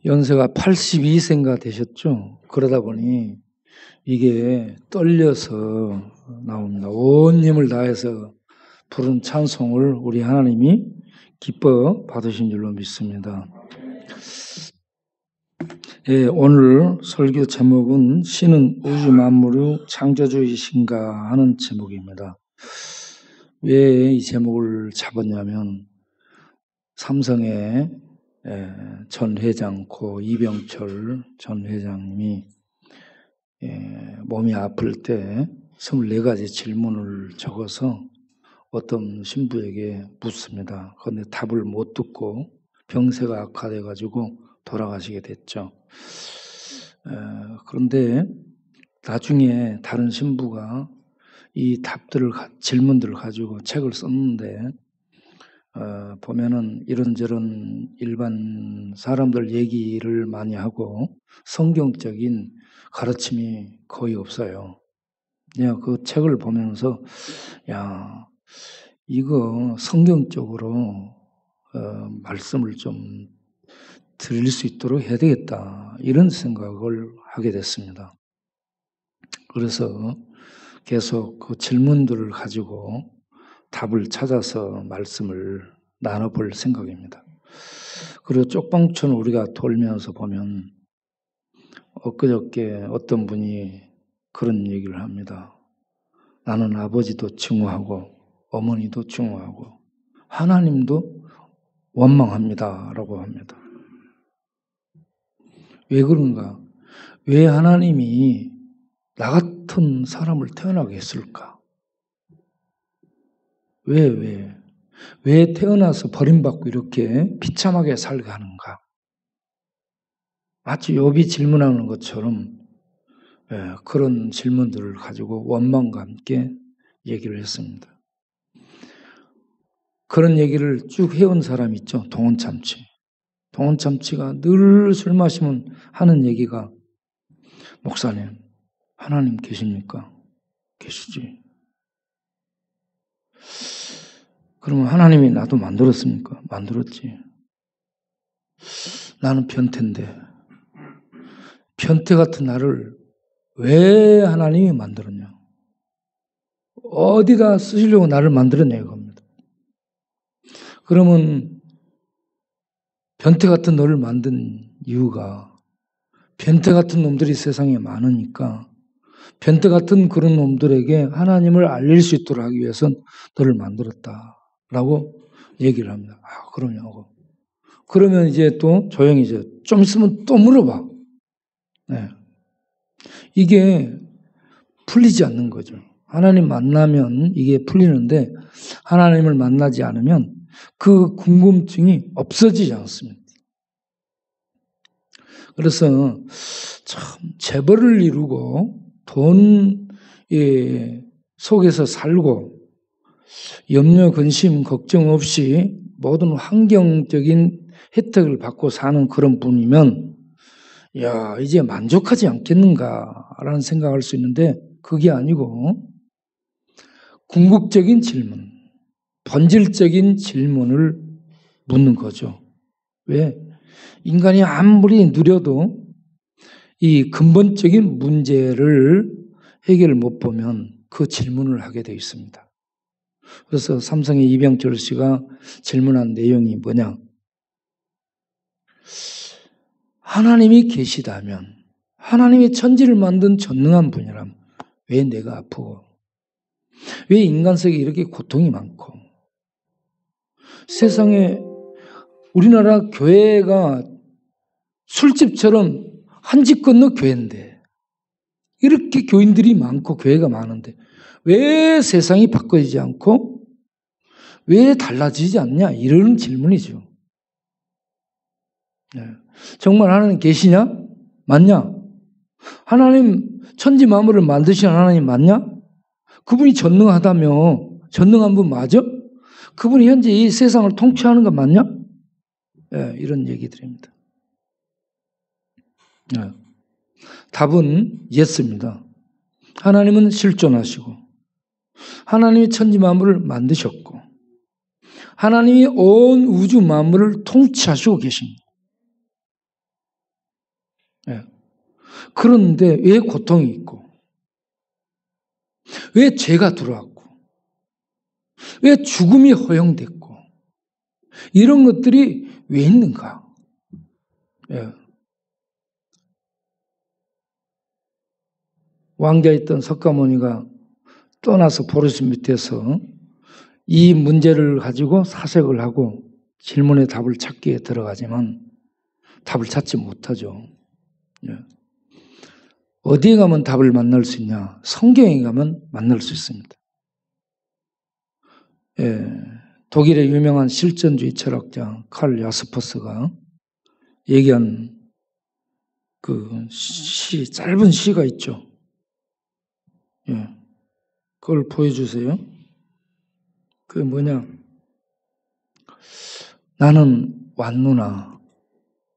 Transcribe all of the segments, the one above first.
연세가 82세인가 되셨죠? 그러다 보니 이게 떨려서 나옵니다. 온 힘을 다해서 부른 찬송을 우리 하나님이 기뻐 받으신 줄로 믿습니다. 예, 오늘 설교 제목은 신은 우주 만물의 창조주이신가 하는 제목입니다. 왜 이 제목을 잡았냐면 삼성의 전 회장 고 이병철 전 회장님이 몸이 아플 때 24가지 질문을 적어서 어떤 신부에게 묻습니다. 그런데 답을 못 듣고 병세가 악화돼가지고 돌아가시게 됐죠. 그런데 나중에 다른 신부가 이 답들을 질문들을 가지고 책을 썼는데 보면은 이런저런 일반 사람들 얘기를 많이 하고 성경적인 가르침이 거의 없어요. 그냥 그 책을 보면서 야, 이거 성경적으로 말씀을 좀 드릴 수 있도록 해야 되겠다 이런 생각을 하게 됐습니다. 그래서 계속 그 질문들을 가지고 답을 찾아서 말씀을 나눠볼 생각입니다. 그리고 쪽방촌 우리가 돌면서 보면 엊그저께 어떤 분이 그런 얘기를 합니다. 나는 아버지도 증오하고 어머니도 증오하고 하나님도 원망합니다 라고 합니다. 왜 그런가? 왜 하나님이 나 같은 사람을 태어나게 했을까? 왜 태어나서 버림받고 이렇게 비참하게 살게 하는가? 마치 욥이 질문하는 것처럼 그런 질문들을 가지고 원망과 함께 얘기를 했습니다. 그런 얘기를 쭉 해온 사람이 있죠. 동원참치. 동원참치가 늘 술 마시면 하는 얘기가 목사님, 하나님 계십니까? 계시지. 그러면 하나님이 나도 만들었습니까? 만들었지. 나는 변태인데 변태 같은 나를 왜 하나님이 만들었냐? 어디다 쓰시려고 나를 만들었냐 이겁니다. 그러면 변태 같은 너를 만든 이유가 변태 같은 놈들이 세상에 많으니까 변태 같은 그런 놈들에게 하나님을 알릴 수 있도록 하기 위해서 너를 만들었다라고 얘기를 합니다. 아, 그러냐고. 그러면 이제 또 조용히 이제 좀 있으면 또 물어봐. 네. 이게 풀리지 않는 거죠. 하나님 만나면 이게 풀리는데 하나님을 만나지 않으면 그 궁금증이 없어지지 않습니다. 그래서 참 재벌을 이루고 돈 속에서 살고 염려, 근심, 걱정 없이 모든 환경적인 혜택을 받고 사는 그런 분이면 야, 이제 만족하지 않겠는가라는 생각할 수 있는데 그게 아니고 궁극적인 질문, 본질적인 질문을 묻는 거죠. 왜? 인간이 아무리 누려도 이 근본적인 문제를 해결을 못 보면 그 질문을 하게 되어 있습니다. 그래서 삼성의 이병철 씨가 질문한 내용이 뭐냐? 하나님이 계시다면, 하나님이 천지를 만든 전능한 분이라면 왜 내가 아프고, 왜 인간 세계에 이렇게 고통이 많고, 세상에 우리나라 교회가 술집처럼 한 집 건너 교회인데 이렇게 교인들이 많고 교회가 많은데 왜 세상이 바꿔지지 않고 왜 달라지지 않냐? 이런 질문이죠. 네. 정말 하나님 계시냐? 맞냐? 하나님 천지 만물을 만드신 하나님 맞냐? 그분이 전능하다며 전능한 분 맞아? 그분이 현재 이 세상을 통치하는 거 맞냐? 네, 이런 얘기들입니다. 네. 답은 예스입니다. 하나님은 실존하시고 하나님이 천지 만물을 만드셨고 하나님이 온 우주 만물을 통치하시고 계십니다. 예. 그런데 왜 고통이 있고, 왜 죄가 들어왔고, 왜 죽음이 허용됐고, 이런 것들이 왜 있는가? 예. 왕자였던 석가모니가 떠나서 보르스 밑에서 이 문제를 가지고 사색을 하고 질문의 답을 찾기에 들어가지만 답을 찾지 못하죠. 예. 어디에 가면 답을 만날 수 있냐? 성경에 가면 만날 수 있습니다. 예. 독일의 유명한 실존주의 철학자 칼 야스퍼스가 얘기한 그 시, 짧은 시가 있죠. 예. 그걸 보여주세요. 그게 뭐냐? 나는 왔누나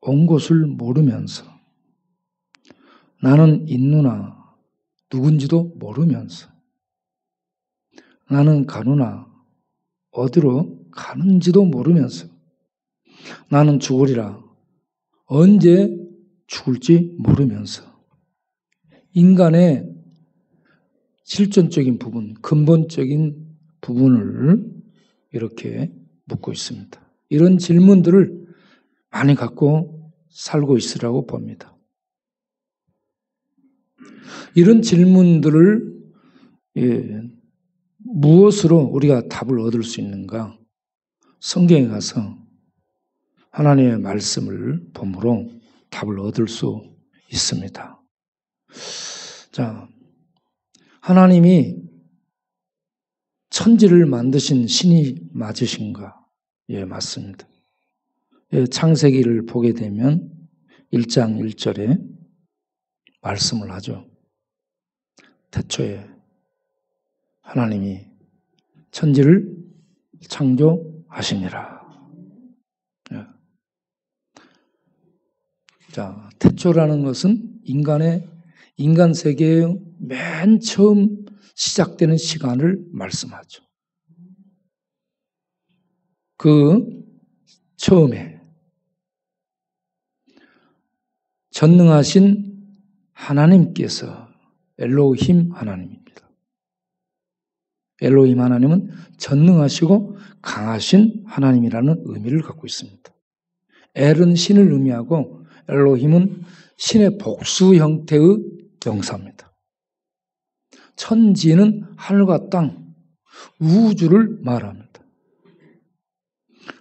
온 곳을 모르면서, 나는 있누나 누군지도 모르면서, 나는 가누나 어디로 가는지도 모르면서, 나는 죽으리라 언제 죽을지 모르면서, 인간의 실존적인 부분, 근본적인 부분을 이렇게 묻고 있습니다. 이런 질문들을 많이 갖고 살고 있으라고 봅니다. 이런 질문들을 무엇으로 우리가 답을 얻을 수 있는가? 성경에 가서 하나님의 말씀을 본으로 답을 얻을 수 있습니다. 자, 하나님이 천지를 만드신 신이 맞으신가? 예, 맞습니다. 예, 창세기를 보게 되면 1장 1절에 말씀을 하죠. 태초에 하나님이 천지를 창조하시니라. 예. 자, 태초라는 것은 인간 세계의 맨 처음 시작되는 시간을 말씀하죠. 그 처음에 전능하신 하나님께서 엘로힘 하나님입니다. 엘로힘 하나님은 전능하시고 강하신 하나님이라는 의미를 갖고 있습니다. 엘은 신을 의미하고 엘로힘은 신의 복수 형태의 명사입니다. 천지는 하늘과 땅, 우주를 말합니다.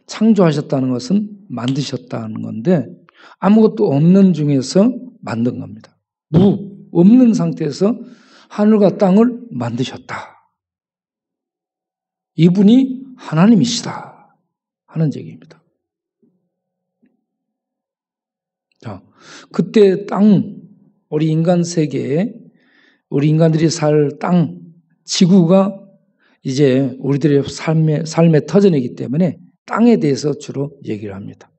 창조하셨다는 것은 만드셨다는 건데 아무것도 없는 중에서 만든 겁니다. 없는 상태에서 하늘과 땅을 만드셨다. 이분이 하나님이시다 하는 얘기입니다. 자, 그때 땅, 우리 인간 세계에 우리 인간들이 살 땅, 지구가 이제 우리들의 삶의 터전이기 때문에 땅에 대해서 주로 얘기를 합니다.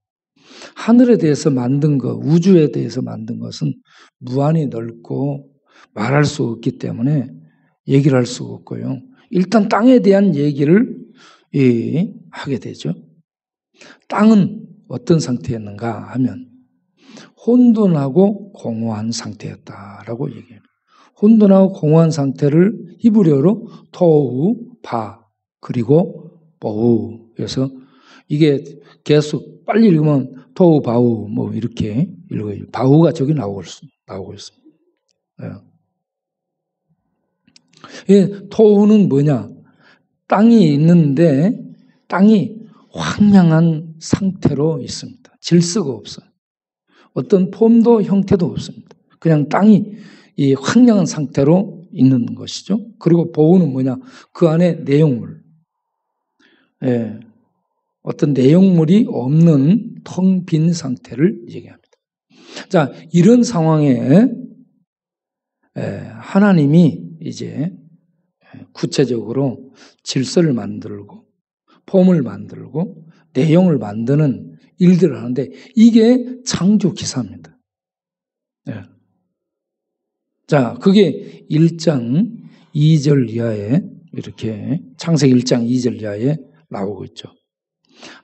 하늘에 대해서 만든 것, 우주에 대해서 만든 것은 무한히 넓고 말할 수 없기 때문에 얘기를 할 수가 없고요. 일단 땅에 대한 얘기를 하게 되죠. 땅은 어떤 상태였는가 하면 혼돈하고 공허한 상태였다라고 얘기합니다. 혼돈하고 공허한 상태를 히브리어로 토우, 바, 그리고 보우. 그래서 이게 계속 빨리 읽으면 토우, 바우 뭐 이렇게 읽어요. 바우가 저기 나오고 있습니다. 예, 토우는 뭐냐? 땅이 있는데 땅이 황량한 상태로 있습니다. 질서가 없어요. 어떤 폼도 형태도 없습니다. 그냥 땅이 이 황량한 상태로 있는 것이죠. 그리고 보우는 뭐냐? 그 안에 내용물. 예, 어떤 내용물이 없는 텅 빈 상태를 얘기합니다. 자, 이런 상황에 하나님이 이제 구체적으로 질서를 만들고 폼을 만들고 내용을 만드는 일들을 하는데 이게 창조 기사입니다. 예. 자, 그게 1장 2절 이하에 이렇게 창세기 1장 2절 이하에 나오고 있죠.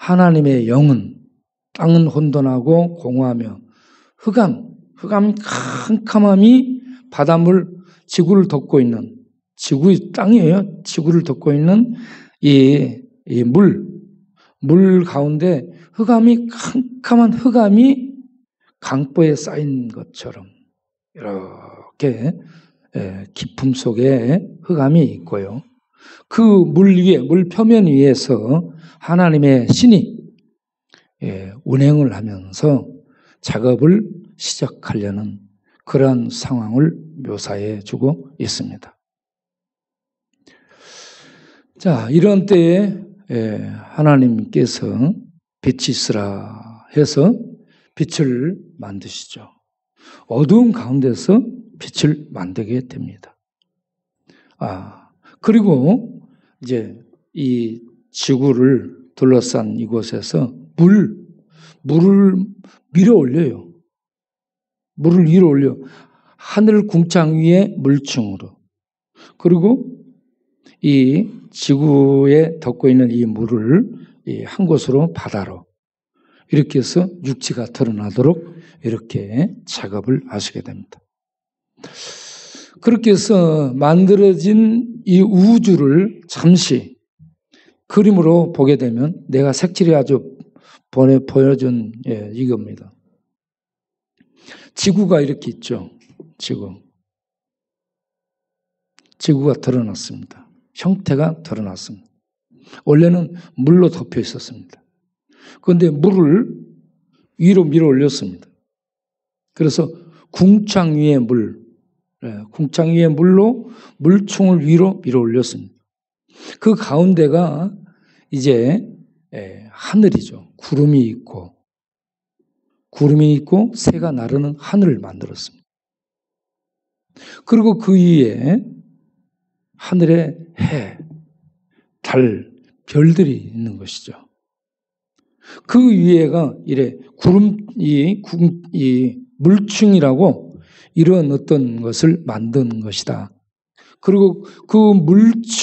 하나님의 영은 땅은 혼돈하고 공허하며 흑암 캄캄함이 바닷물, 지구를 덮고 있는, 지구의 땅이에요. 지구를 덮고 있는 이 물 가운데 캄캄한 흑암이 강보에 쌓인 것처럼 이렇게 깊음 속에 흑암이 있고요. 그 물 위에, 물 표면 위에서 하나님의 신이 운행을 하면서 작업을 시작하려는 그러한 상황을 묘사해 주고 있습니다. 자, 이런 때에 하나님께서 빛이 있으라 해서 빛을 만드시죠. 어두운 가운데서 빛을 만들게 됩니다. 그리고 이제 이 지구를 둘러싼 이곳에서 물을 밀어 올려요. 물을 위로 올려. 하늘 궁창 위에 물층으로. 그리고 이 지구에 덮고 있는 이 물을 한 곳으로 바다로. 이렇게 해서 육지가 드러나도록 이렇게 작업을 하시게 됩니다. 그렇게 해서 만들어진 이 우주를 잠시 그림으로 보게 되면 내가 색칠이 아주 보여준 이겁니다. 지구가 이렇게 있죠. 지구가 드러났습니다. 형태가 드러났습니다. 원래는 물로 덮여 있었습니다. 그런데 물을 위로 밀어 올렸습니다. 그래서 궁창 위에 궁창 위에 물로 물총을 위로 밀어 올렸습니다. 그 가운데가 이제 하늘이죠. 구름이 있고 새가 나르는 하늘을 만들었습니다. 그리고 그 위에 하늘에 해, 달, 별들이 있는 것이죠. 그 위에가 이 물층이라고 이런 어떤 것을 만든 것이다. 그리고 그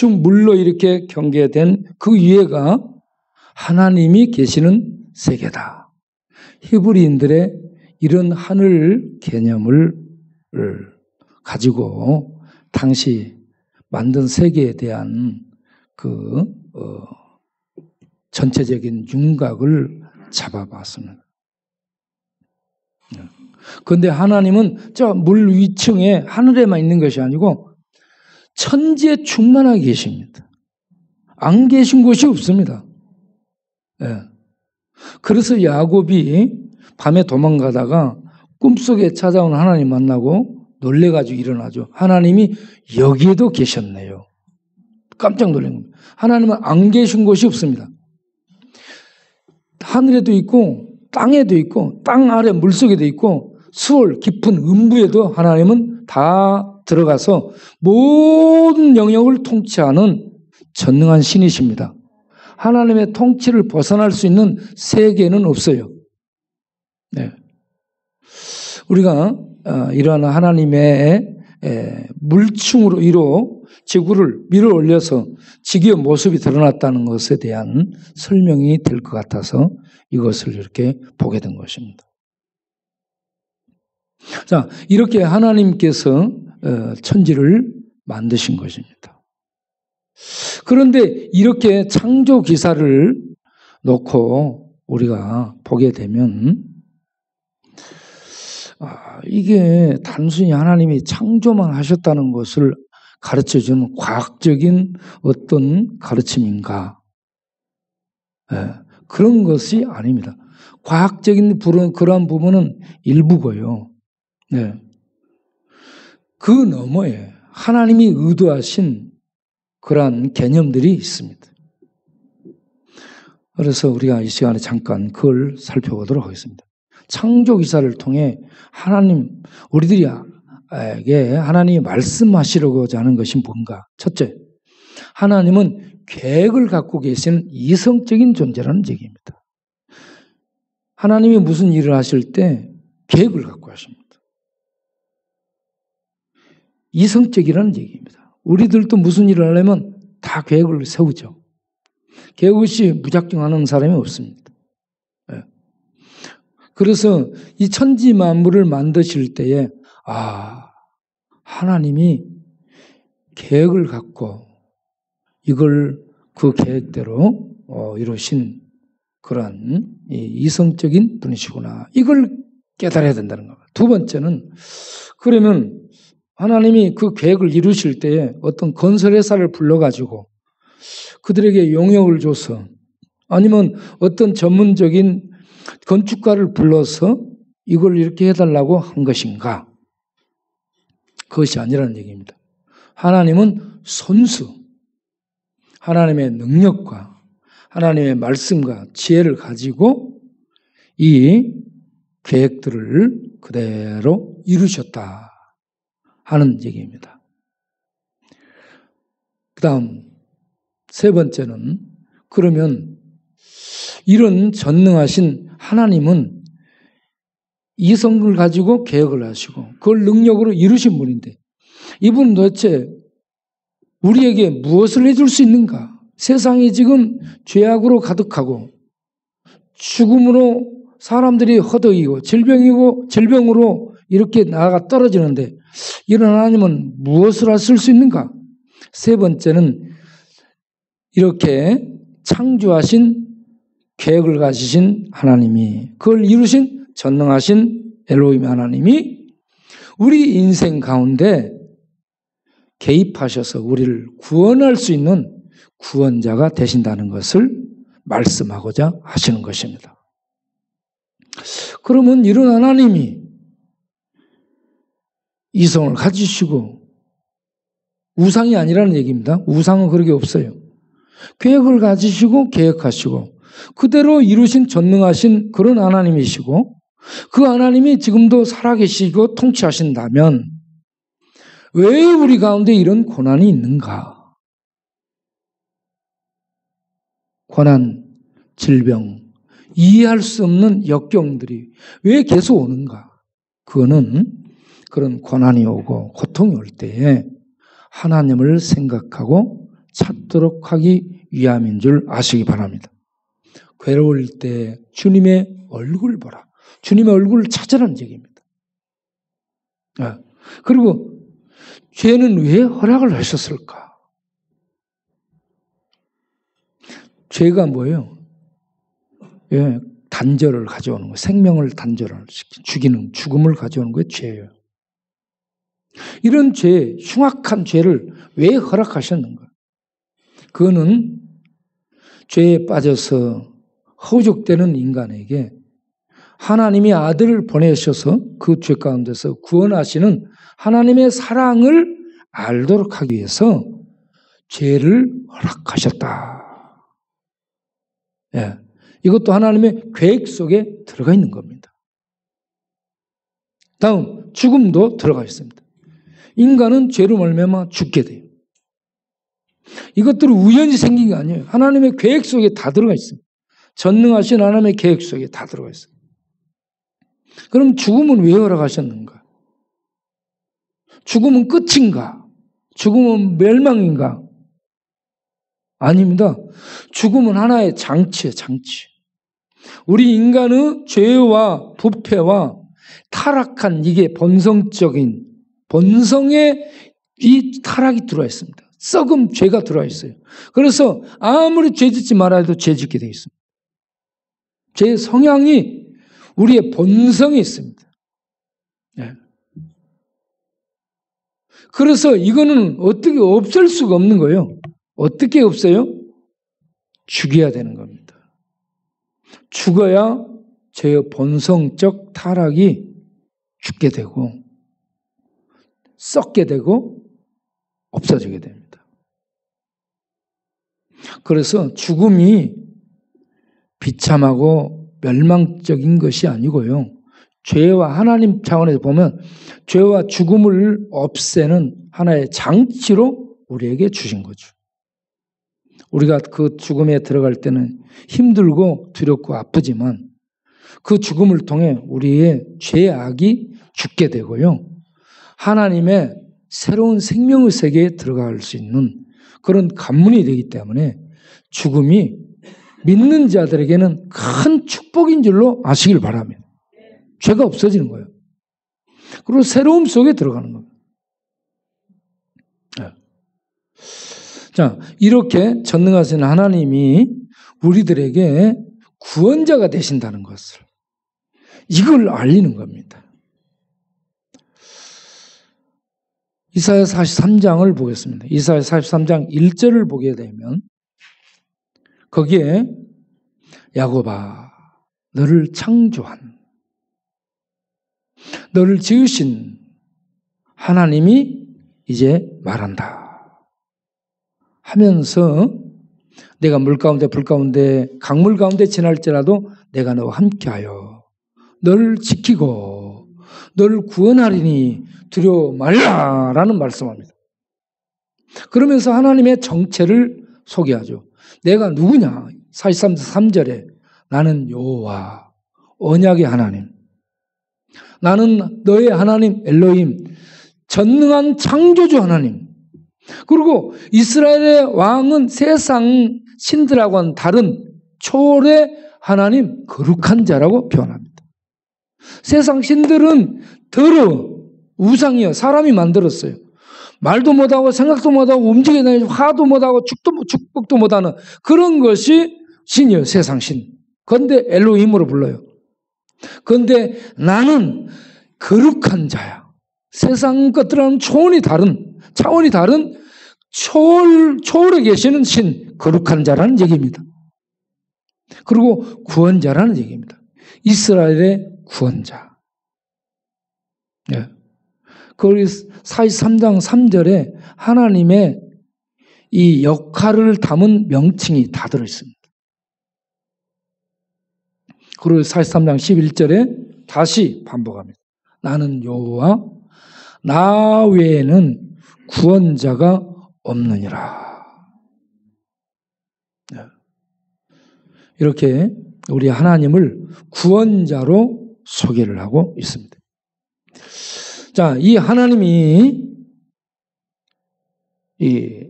물로 이렇게 경계된 그 위에가 하나님이 계시는 세계다. 히브리인들의 이런 하늘 개념을 가지고 당시 만든 세계에 대한 전체적인 윤곽을 잡아봤습니다. 그런데 하나님은 저 물 위층에 하늘에만 있는 것이 아니고 천지에 충만하게 계십니다. 안 계신 곳이 없습니다. 그래서 야곱이 밤에 도망가다가 꿈속에 찾아온 하나님 만나고 놀래가지고 일어나죠. 하나님이 여기에도 계셨네요. 깜짝 놀란 겁니다. 하나님은 안 계신 곳이 없습니다. 하늘에도 있고 땅에도 있고 땅 아래 물속에도 있고 수월 깊은 음부에도 하나님은 다 들어가서 모든 영역을 통치하는 전능한 신이십니다. 하나님의 통치를 벗어날 수 있는 세계는 없어요. 우리가 이러한 하나님의 물층으로 지구를 밀어 올려서 지구의 모습이 드러났다는 것에 대한 설명이 될 것 같아서 이것을 이렇게 보게 된 것입니다. 자, 이렇게 하나님께서 천지를 만드신 것입니다. 그런데 이렇게 창조 기사를 놓고 우리가 보게 되면 이게 단순히 하나님이 창조만 하셨다는 것을 가르쳐주는 과학적인 어떤 가르침인가? 그런 것이 아닙니다. 과학적인 그러한 부분은 일부고요. 그 너머에 하나님이 의도하신 그러한 개념들이 있습니다. 그래서 우리가 이 시간에 잠깐 그걸 살펴보도록 하겠습니다. 창조 기사를 통해 우리들에게 하나님이 말씀하시려고자 하는 것이 뭔가? 첫째, 하나님은 계획을 갖고 계시는 이성적인 존재라는 얘기입니다. 하나님이 무슨 일을 하실 때 계획을 갖고 하십니다. 이성적이라는 얘기입니다. 우리들도 무슨 일을 하려면 다 계획을 세우죠. 계획 없이 무작정 하는 사람이 없습니다. 그래서 이 천지 만물을 만드실 때에 하나님이 계획을 갖고 이걸 그 계획대로 이루신 그러한 이성적인 분이시구나. 이걸 깨달아야 된다는 겁니다. 두 번째는 그러면 하나님이 그 계획을 이루실 때에 어떤 건설회사를 불러가지고 그들에게 용역을 줘서 아니면 어떤 전문적인 건축가를 불러서 이걸 이렇게 해달라고 한 것인가? 그것이 아니라는 얘기입니다. 하나님은 손수, 하나님의 능력과 하나님의 말씀과 지혜를 가지고 이 계획들을 그대로 이루셨다 하는 얘기입니다. 그 다음 세 번째는 그러면 이런 전능하신 하나님은 이성을 가지고 계획을 하시고 그걸 능력으로 이루신 분인데 이분은 도대체 우리에게 무엇을 해줄 수 있는가? 세상이 지금 죄악으로 가득하고 죽음으로 사람들이 허덕이고 질병으로 이렇게 나아가 떨어지는데 이런 하나님은 무엇을 하실 수 있는가? 세 번째는 이렇게 창조하신 계획을 가지신 하나님이 그걸 이루신 전능하신 엘로힘 하나님이 우리 인생 가운데 개입하셔서 우리를 구원할 수 있는 구원자가 되신다는 것을 말씀하고자 하시는 것입니다. 그러면 이런 하나님이 이성을 가지시고 우상이 아니라는 얘기입니다. 우상은 그런 게 없어요. 계획을 가지시고 계획하시고 그대로 이루신 전능하신 그런 하나님이시고 그 하나님이 지금도 살아계시고 통치하신다면 왜 우리 가운데 이런 고난이 있는가? 고난, 질병, 이해할 수 없는 역경들이 왜 계속 오는가? 그거는 그런 고난이 오고 고통이 올 때에 하나님을 생각하고 찾도록 하기 위함인 줄 아시기 바랍니다. 괴로울 때 주님의 얼굴을 보라. 주님의 얼굴을 찾으라는 얘기입니다. 그리고 죄는 왜 허락을 하셨을까? 죄가 뭐예요? 단절을 가져오는 거예요. 생명을 단절시키는 죽음을 가져오는 거예요. 죄예요. 이런 죄, 흉악한 죄를 왜 허락하셨는가? 그거는 죄에 빠져서 허우적대는 인간에게 하나님이 아들을 보내셔서 그 죄 가운데서 구원하시는 하나님의 사랑을 알도록 하기 위해서 죄를 허락하셨다. 이것도 하나님의 계획 속에 들어가 있는 겁니다. 다음 죽음도 들어가 있습니다. 인간은 죄로 말미암아 죽게 돼요. 이것들은 우연히 생긴 게 아니에요. 하나님의 계획 속에 다 들어가 있습니다. 전능하신 하나님의 계획 속에 다 들어가 있어요. 그럼 죽음은 왜 허락하셨는가? 죽음은 끝인가? 죽음은 멸망인가? 아닙니다. 죽음은 하나의 장치예요, 장치. 우리 인간의 죄와 부패와 타락한 이게 본성적인 본성에 이 타락이 들어와 있습니다. 썩은 죄가 들어와 있어요. 그래서 아무리 죄 짓지 말아야 해도 죄 짓게 되어 있습니다. 죄의 성향이 우리의 본성에 있습니다. 그래서 이거는 어떻게 없앨 수가 없는 거예요. 어떻게 없어요? 죽여야 되는 겁니다. 죽어야 죄의 본성적 타락이 죽게 되고 썩게 되고 없어지게 됩니다. 그래서 죽음이 비참하고 멸망적인 것이 아니고요. 죄와 하나님 차원에서 보면 죄와 죽음을 없애는 하나의 장치로 우리에게 주신 거죠. 우리가 그 죽음에 들어갈 때는 힘들고 두렵고 아프지만 그 죽음을 통해 우리의 죄악이 죽게 되고요. 하나님의 새로운 생명의 세계에 들어갈 수 있는 그런 관문이 되기 때문에 죽음이 믿는 자들에게는 큰 축복인 줄로 아시길 바랍니다. 죄가 없어지는 거예요. 그리고 새로움 속에 들어가는 거예요. 네. 자, 이렇게 전능하신 하나님이 우리들에게 구원자가 되신다는 것을 이걸 알리는 겁니다. 이사야 43장을 보겠습니다. 이사야 43장 1절을 보게 되면 거기에 야곱아 너를 창조한 너를 지으신 하나님이 이제 말한다 하면서 내가 물 가운데 불 가운데 강물 가운데 지날지라도 내가 너와 함께하여 너를 지키고 너를 구원하리니 두려워 말라라는 말씀합니다. 그러면서 하나님의 정체를 소개하죠. 내가 누구냐? 43절에 나는 여호와 언약의 하나님, 나는 너의 하나님 엘로힘 전능한 창조주 하나님. 그리고 이스라엘의 왕은 세상 신들하고는 다른 초월의 하나님 거룩한 자라고 표현합니다. 세상 신들은 더러 우상이요 사람이 만들었어요. 말도 못하고 생각도 못하고 움직여 다니고 화도 못하고 축복도 못하는 그런 것이 신이에요. 세상 신. 그런데 엘로힘으로 불러요. 그런데 나는 거룩한 자야. 세상 것들과는 차원이 다른 초월에 계시는 신, 거룩한 자라는 얘기입니다. 그리고 구원자라는 얘기입니다. 이스라엘의 구원자. 네. 거기 43장 3절에 하나님의 이 역할을 담은 명칭이 다 들어있습니다. 그리고 43장 11절에 다시 반복합니다. 나는 여호와 나 외에는 구원자가 없느니라. 이렇게 우리 하나님을 구원자로 소개를 하고 있습니다. 자, 이 하나님이 이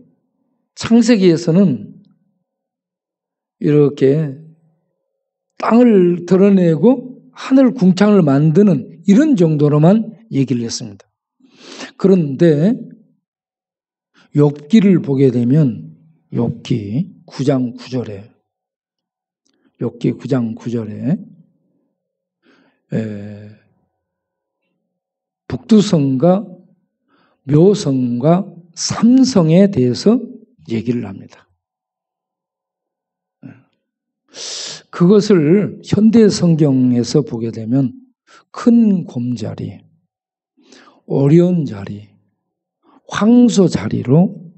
창세기에서는 이렇게 땅을 드러내고 하늘 궁창을 만드는 이런 정도로만 얘기를 했습니다. 그런데 욥기를 보게 되면 욥기 9장 9절에 북두성과 묘성과 삼성에 대해서 얘기를 합니다. 그것을 현대 성경에서 보게 되면 큰 곰자리, 어려운 자리, 황소 자리로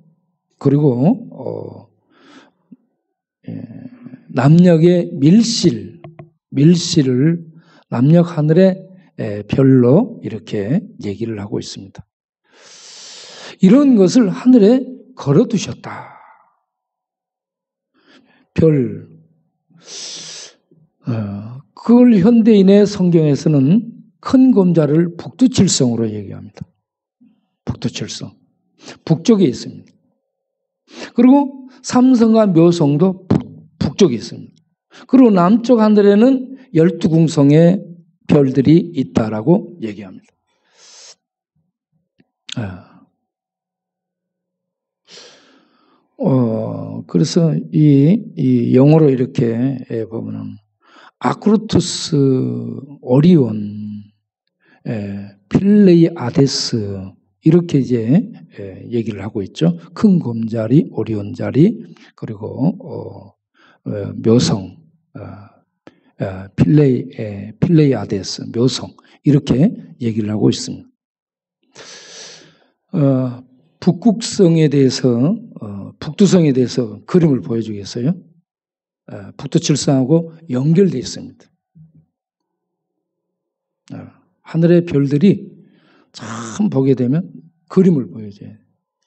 그리고 남녘의 밀실을 남녘 하늘의 별로 이렇게 얘기를 하고 있습니다. 이런 것을 하늘에 걸어두셨다. 별, 그걸 현대인의 성경에서는 큰 곰자를 북두칠성으로 얘기합니다. 북두칠성. 북쪽에 있습니다. 그리고 삼성과 묘성도 북쪽에 있습니다. 그리고 남쪽 하늘에는 12궁성의 별들이 있다라고 얘기합니다. 그래서 이 영어로 이렇게 보면은 아크루투스, 오리온, 필레이아데스 이렇게 이제 얘기를 하고 있죠. 큰 곰자리, 오리온자리, 그리고 묘성, 필레이아데스, 묘성 이렇게 얘기를 하고 있습니다. 북극성에 대해서 북두성에 대해서 그림을 보여주겠어요? 북두칠성하고 연결되어 있습니다. 하늘의 별들이 참 보게 되면 그림을 보여줘요.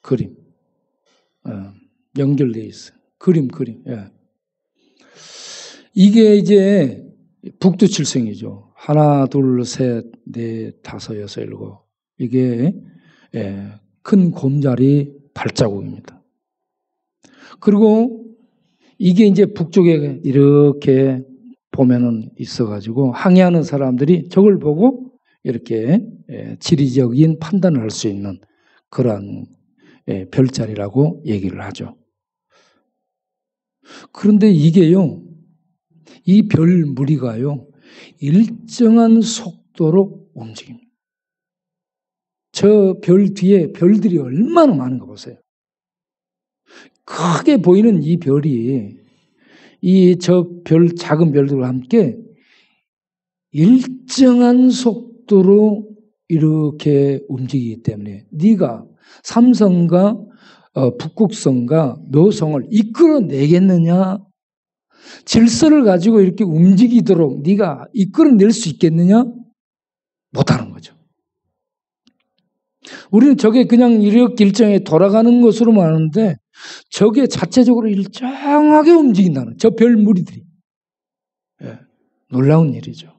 그림. 연결되어 있어요. 그림. 예. 이게 이제 북두칠성이죠. 하나, 둘, 셋, 넷, 다섯, 여섯, 일곱. 이게 큰 곰자리 발자국입니다. 그리고 이게 이제 북쪽에 이렇게 보면은 있어가지고 항해하는 사람들이 저걸 보고 이렇게 지리적인 판단을 할 수 있는 그러한 별자리라고 얘기를 하죠. 그런데 이게요, 이 별 무리가요, 일정한 속도로 움직입니다. 저 별 뒤에 별들이 얼마나 많은가 보세요. 크게 보이는 이 별이 저 별, 작은 별들과 함께 일정한 속도로 이렇게 움직이기 때문에 네가 삼성과 북극성과 묘성을 이끌어내겠느냐? 질서를 가지고 이렇게 움직이도록 네가 이끌어낼 수 있겠느냐? 못하는 거죠. 우리는 저게 그냥 이렇게 일정에 돌아가는 것으로만 아는데 저게 자체적으로 일정하게 움직인다는 저 별 무리들이. 놀라운 일이죠.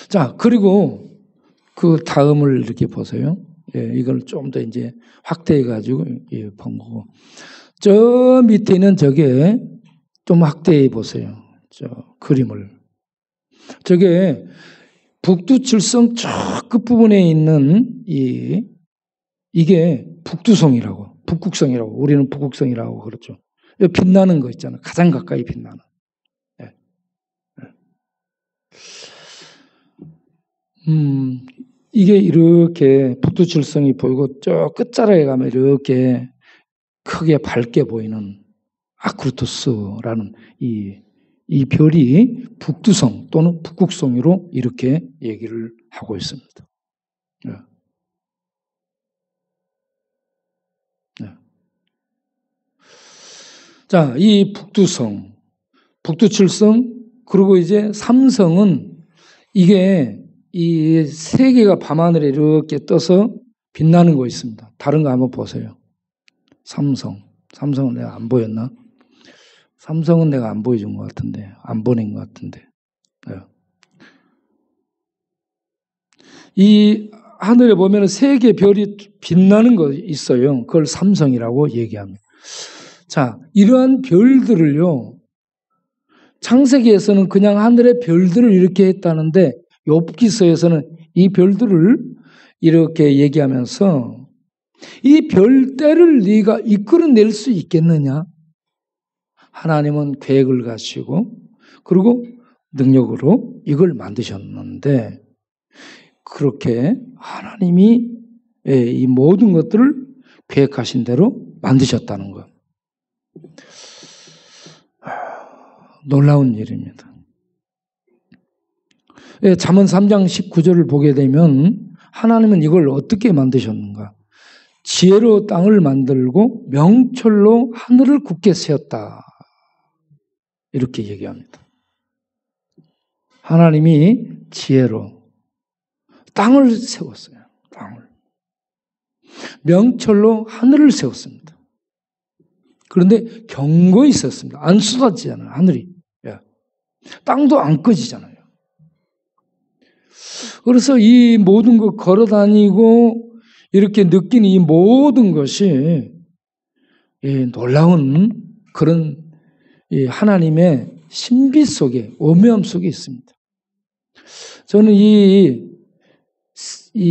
자, 그리고 그 다음을 이렇게 보세요. 이걸 좀 더 이제 확대해가지고 본 거고. 저 밑에는 저게 좀 확대해 보세요. 저 그림을. 저게 북두칠성 저 끝부분에 있는 이게 북두성이라고, 북극성이라고, 우리는 북극성이라고 그렇죠. 빛나는 거 있잖아요. 가장 가까이 빛나는. 이게 이렇게 북두칠성이 보이고 저 끝자락에 가면 이렇게 크게 밝게 보이는 아크루토스라는 이 별이 북두성 또는 북극성으로 이렇게 얘기를 하고 있습니다. 자, 이 북두성, 북두칠성, 그리고 이제 삼성은 이게 이 세 개가 밤하늘에 이렇게 떠서 빛나는 거 있습니다. 다른 거 한번 보세요. 삼성은 내가 안 보였나? 삼성은 내가 안 보여준 것 같은데, 안 보낸 것 같은데. 이 하늘에 보면 세 개 별이 빛나는 거 있어요. 그걸 삼성이라고 얘기합니다. 자, 이러한 별들을요, 창세기에서는 그냥 하늘의 별들을 이렇게 했다는데 욥기서에서는 이 별들을 이렇게 얘기하면서 이 별대를 네가 이끌어낼 수 있겠느냐? 하나님은 계획을 가지고 그리고 능력으로 이걸 만드셨는데 그렇게 하나님이 이 모든 것들을 계획하신 대로 만드셨다는 것. 놀라운 일입니다. 잠언 3장 19절을 보게 되면 하나님은 이걸 어떻게 만드셨는가? 지혜로 땅을 만들고 명철로 하늘을 굳게 세웠다. 이렇게 얘기합니다. 하나님이 지혜로 땅을 세웠어요. 땅을. 명철로 하늘을 세웠습니다. 그런데 경고가 있었습니다. 안 쏟아지잖아요. 하늘이. 땅도 안 꺼지잖아요. 그래서 이 모든 거 걸어다니고 이렇게 느끼는 이 모든 것이 놀라운 그런 하나님의 신비 속에, 오묘함 속에 있습니다. 저는 이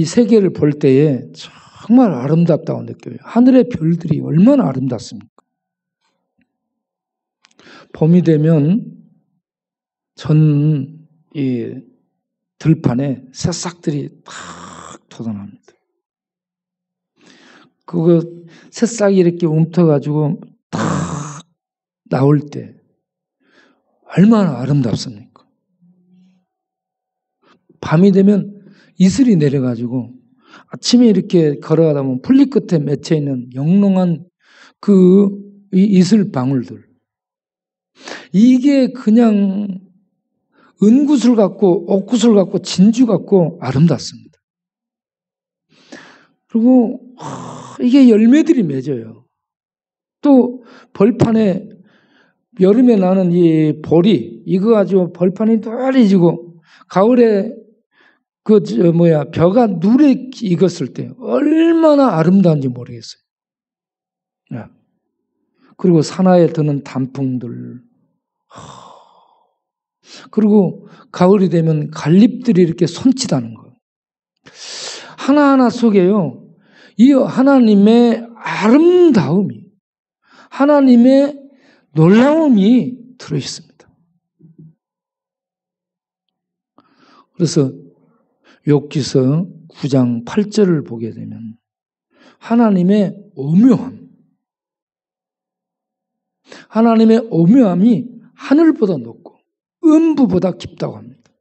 세계를 볼 때에 정말 아름답다고 느껴요. 하늘의 별들이 얼마나 아름답습니까? 봄이 되면 전 이 들판에 새싹들이 탁 돋아납니다. 그거 새싹이 이렇게 움터가지고 탁 나올 때 얼마나 아름답습니까? 밤이 되면 이슬이 내려가지고 아침에 이렇게 걸어가다 보면 풀잎 끝에 맺혀 있는 영롱한 이 이슬 방울들. 이게 그냥 은구슬 같고 옥구슬 같고 진주 같고 아름답습니다. 그리고 이게 열매들이 맺어요. 또 벌판에 여름에 나는 이 보리 이거 가지고 벌판이 노래지고 가을에 벼가 누래 익었을 때 얼마나 아름다운지 모르겠어요. 예. 그리고 산하에 드는 단풍들. 그리고 가을이 되면 갈잎들이 이렇게 손짓하는 거. 하나하나 속에요. 이 하나님의 아름다움이, 하나님의 놀라움이 들어있습니다. 그래서 욥기서 9장 8절을 보게 되면 하나님의 오묘함, 하나님의 오묘함이 하늘보다 높고 음부보다 깊다고 합니다.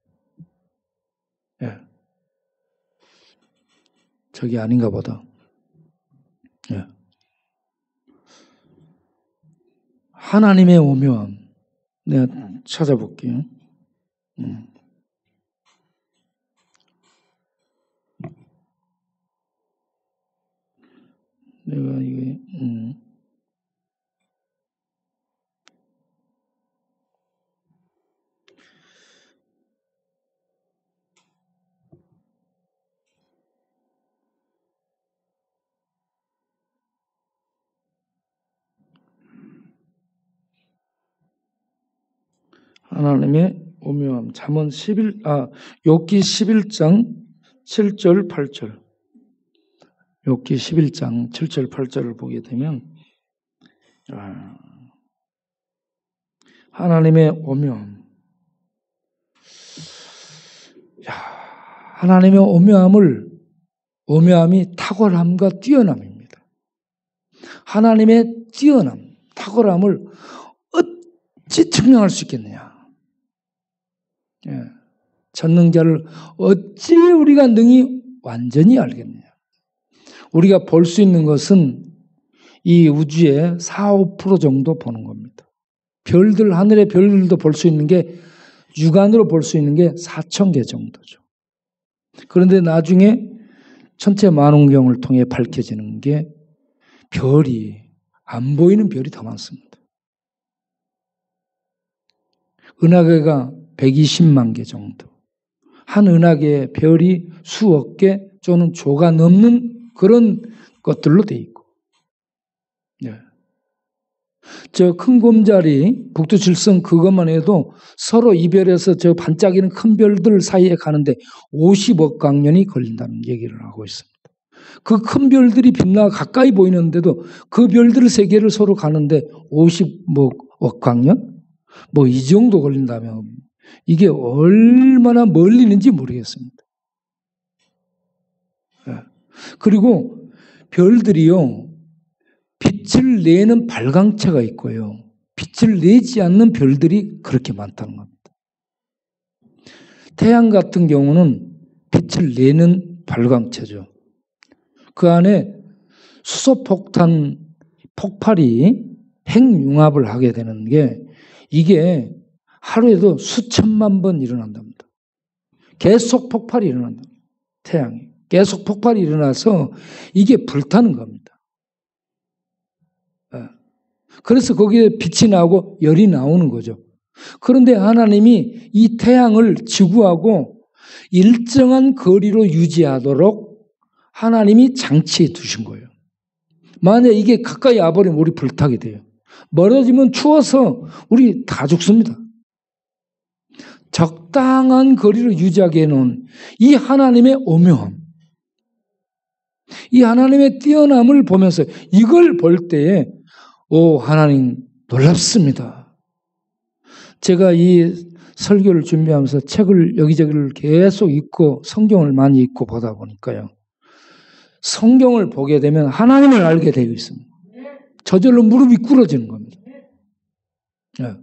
예. 저기 아닌가 보다. 예. 하나님의 오묘함. 내가 찾아볼게요. 내가 이게 하나님의 오묘함. 욥기 11장 7절 8절. 욥기 11장 7절 8절을 보게 되면 하나님의 오묘함. 하나님의 오묘함이 탁월함과 뛰어남입니다. 하나님의 뛰어남, 탁월함을 어찌 증명할 수 있겠느냐? 예. 전능자를 어찌 우리가 능히 완전히 알겠느냐? 우리가 볼 수 있는 것은 이 우주의 4~5% 정도 보는 겁니다. 별들, 하늘의 별들도 볼 수 있는 게, 육안으로 볼 수 있는 게 4,000개 정도죠. 그런데 나중에 천체 만원경을 통해 밝혀지는 게 별이, 안 보이는 별이 더 많습니다. 은하계가 120만 개 정도. 한 은하계의 별이 수억 개 또는 조가 넘는 그런 것들로 돼 있고. 네. 저 큰 곰자리, 북두칠성 그것만 해도 서로 이별해서 저 반짝이는 큰 별들 사이에 가는데 50억 광년이 걸린다는 얘기를 하고 있습니다. 그 큰 별들이 빛나 가까이 보이는데도 그 별들 세 개를 서로 가는데 50억 광년? 뭐 이 정도 걸린다면 이게 얼마나 멀리 있는지 모르겠습니다. 그리고 별들이요, 빛을 내는 발광체가 있고요, 빛을 내지 않는 별들이 그렇게 많다는 겁니다. 태양 같은 경우는 빛을 내는 발광체죠. 그 안에 수소폭탄 폭발이 핵융합을 하게 되는 게 이게 하루에도 수천만 번 일어난답니다. 계속 폭발이 일어난다. 태양이. 계속 폭발이 일어나서 이게 불타는 겁니다. 그래서 거기에 빛이 나오고 열이 나오는 거죠. 그런데 하나님이 이 태양을 지구하고 일정한 거리로 유지하도록 하나님이 장치해 두신 거예요. 만약에 이게 가까이 와버리면 우리 불타게 돼요. 멀어지면 추워서 우리 다 죽습니다. 적당한 거리를 유지하게 해놓은 이 하나님의 오묘함, 이 하나님의 뛰어남을 보면서 이걸 볼 때에 오, 하나님 놀랍습니다. 제가 이 설교를 준비하면서 책을 여기저기를 계속 읽고 성경을 많이 읽고 보다 보니까요, 성경을 보게 되면 하나님을 알게 되어 있습니다. 저절로 무릎이 꿇어지는 겁니다. 네.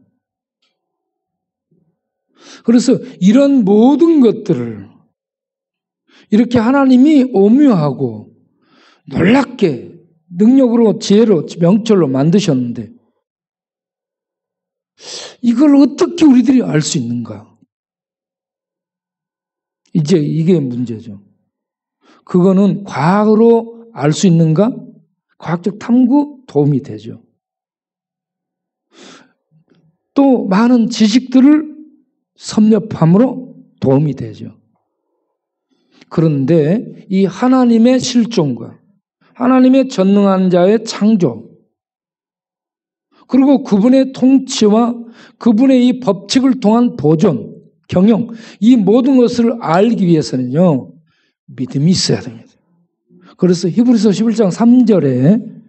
그래서 이런 모든 것들을 이렇게 하나님이 오묘하고 놀랍게 능력으로, 지혜로, 명철로 만드셨는데 이걸 어떻게 우리들이 알 수 있는가? 이제 이게 문제죠. 그거는 과학으로 알 수 있는가? 과학적 탐구 도움이 되죠. 또 많은 지식들을 섭렵함으로 도움이 되죠. 그런데 이 하나님의 실존과 하나님의 전능한 자의 창조, 그리고 그분의 통치와 그분의 이 법칙을 통한 보존, 경영, 이 모든 것을 알기 위해서는요, 믿음이 있어야 됩니다. 그래서 히브리서 11장 3절에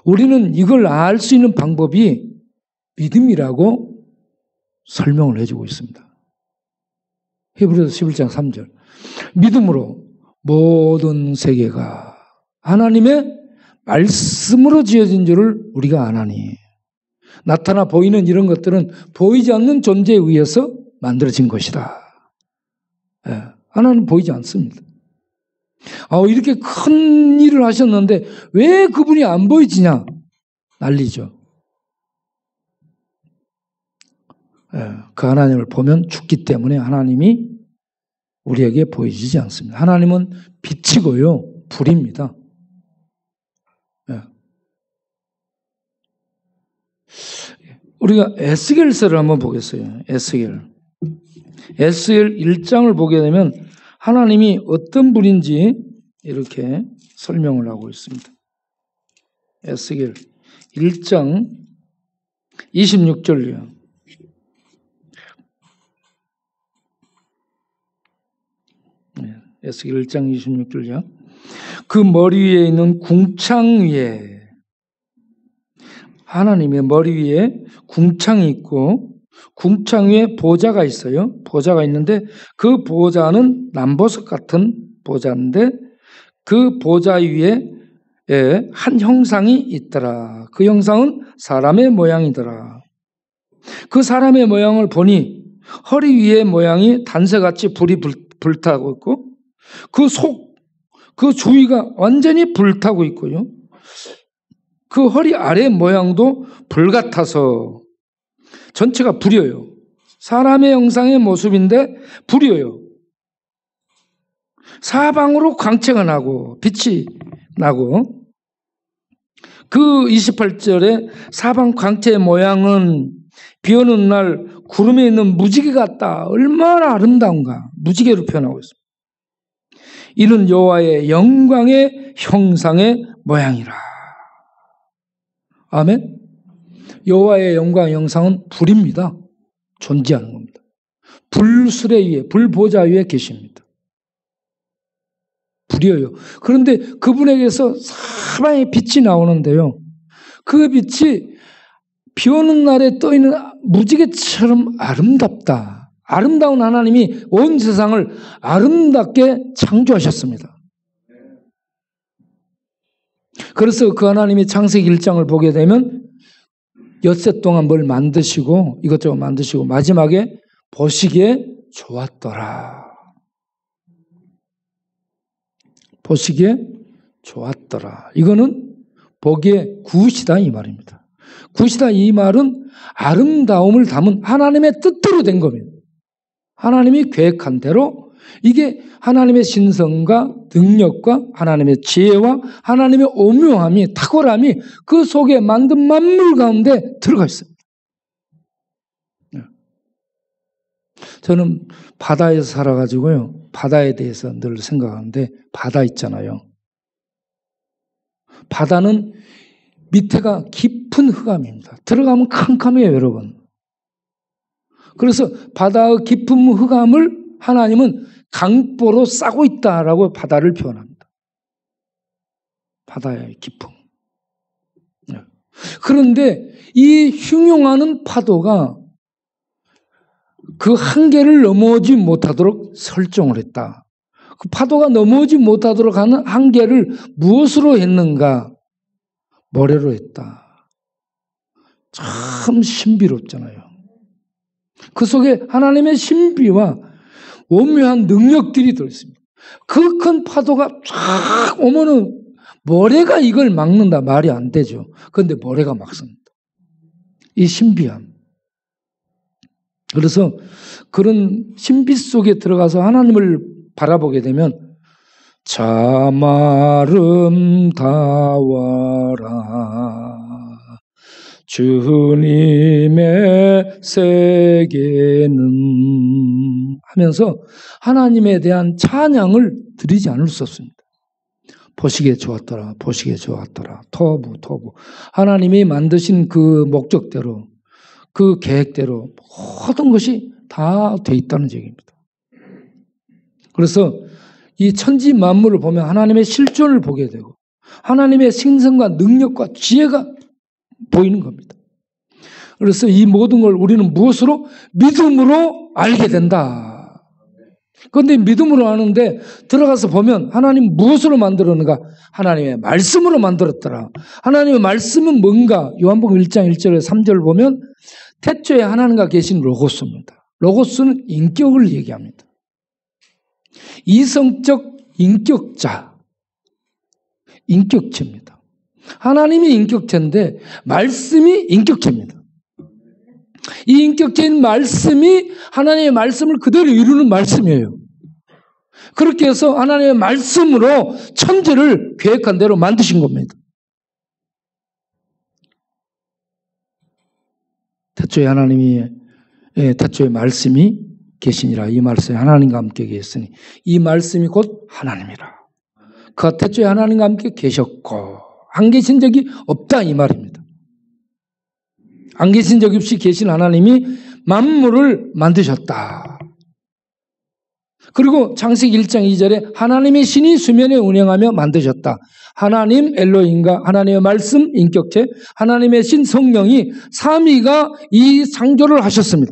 우리는 이걸 알 수 있는 방법이 믿음이라고 설명을 해주고 있습니다. 히브리서 11장 3절. 믿음으로 모든 세계가 하나님의 말씀으로 지어진 줄을 우리가 아나니. 나타나 보이는 이런 것들은 보이지 않는 존재에 의해서 만들어진 것이다. 예, 하나님 보이지 않습니다. 이렇게 큰 일을 하셨는데 왜 그분이 안 보이지냐? 난리죠. 예, 그 하나님을 보면 죽기 때문에 하나님이 우리에게 보이지 않습니다. 하나님은 빛이고요, 불입니다. 예. 우리가 에스겔서를 한번 보겠어요. 에스겔 1장을 보게 되면 하나님이 어떤 분인지 이렇게 설명을 하고 있습니다. 에스겔 1장 26절이요. 에스겔 1장 26절이요. 그 머리 위에 있는 궁창 위에, 하나님의 머리 위에 궁창이 있고 궁창 위에 보좌가 있어요. 보좌가 있는데 그 보좌는 남보석 같은 보좌인데 그 보좌 위에 한 형상이 있더라. 그 형상은 사람의 모양이더라. 그 사람의 모양을 보니 허리 위의 모양이 단새같이 불이 불타고 있고 그 주위가 완전히 불타고 있고요. 그 허리 아래 모양도 불 같아서 전체가 불이에요. 사람의 형상의 모습인데 불이에요. 사방으로 광채가 나고 빛이 나고 그 28절에 사방 광채의 모양은 비 오는 날 구름에 있는 무지개 같다. 얼마나 아름다운가. 무지개로 표현하고 있습니다. 이는 여호와의 영광의 형상의 모양이라. 아멘. 여호와의 영광의 형상은 불입니다. 존재하는 겁니다. 불수레 위에, 불보좌 위에 계십니다. 불이에요. 그런데 그분에게서 사방에 빛이 나오는데요. 그 빛이 비 오는 날에 떠있는 무지개처럼 아름답다. 아름다운 하나님이 온 세상을 아름답게 창조하셨습니다. 그래서 그 하나님이 창세기 1장을 보게 되면 엿새 동안 뭘 만드시고 이것저것 만드시고 마지막에 보시기에 좋았더라. 보시기에 좋았더라. 이거는 보기에 굿이다 이 말입니다. 굿이다 이 말은 아름다움을 담은 하나님의 뜻대로 된 겁니다. 하나님이 계획한 대로 이게 하나님의 신성과 능력과 하나님의 지혜와 하나님의 오묘함이 탁월함이 그 속에 만든 만물 가운데 들어가 있습니다. 저는 바다에서 살아가지고요. 바다에 대해서 늘 생각하는데 바다 있잖아요. 바다는 밑에가 깊은 흑암입니다. 들어가면 캄캄해요, 여러분. 그래서 바다의 깊은 흑암을 하나님은 강보로 싸고 있다라고 바다를 표현합니다. 바다의 깊음. 그런데 이 흉용하는 파도가 그 한계를 넘어오지 못하도록 설정을 했다. 그 파도가 넘어오지 못하도록 하는 한계를 무엇으로 했는가? 모래로 했다. 참 신비롭잖아요. 그 속에 하나님의 신비와 오묘한 능력들이 들어있습니다. 그 큰 파도가 쫙 오면은 모래가 이걸 막는다 말이 안 되죠. 그런데 모래가 막습니다. 이 신비함. 그래서 그런 신비 속에 들어가서 하나님을 바라보게 되면 참 아름다워라 주님의 세계는 하면서 하나님에 대한 찬양을 드리지 않을 수 없습니다. 보시기에 좋았더라. 보시기에 좋았더라. 토부. 하나님이 만드신 그 목적대로, 그 계획대로 모든 것이 다 돼 있다는 얘기입니다. 그래서 이 천지 만물을 보면 하나님의 실존을 보게 되고 하나님의 생성과 능력과 지혜가 보이는 겁니다. 그래서 이 모든 걸 우리는 무엇으로? 믿음으로 알게 된다. 그런데 믿음으로 아는데 들어가서 보면 하나님 무엇으로 만들었는가? 하나님의 말씀으로 만들었더라. 하나님의 말씀은 뭔가? 요한복음 1장 1절에 3절을 보면 태초에 하나님과 계신 로고스입니다. 로고스는 인격을 얘기합니다. 이성적 인격자, 인격체입니다. 하나님이 인격체인데 말씀이 인격체입니다. 이 인격체인 말씀이 하나님의 말씀을 그대로 이루는 말씀이에요. 그렇게 해서 하나님의 말씀으로 천지를 계획한 대로 만드신 겁니다. 태초에 태초에 말씀이 계시니라. 이 말씀이 하나님과 함께 계셨으니 이 말씀이 곧 하나님이라. 그 태초에 하나님과 함께 계셨고 안 계신 적이 없다 이 말입니다. 안 계신 적이 없이 계신 하나님이 만물을 만드셨다. 그리고 창세기 1장 2절에 하나님의 신이 수면에 운행하며 만드셨다. 하나님 엘로힘과 하나님의 말씀 인격체 하나님의 신 성령이 삼위가 이 창조를 하셨습니다.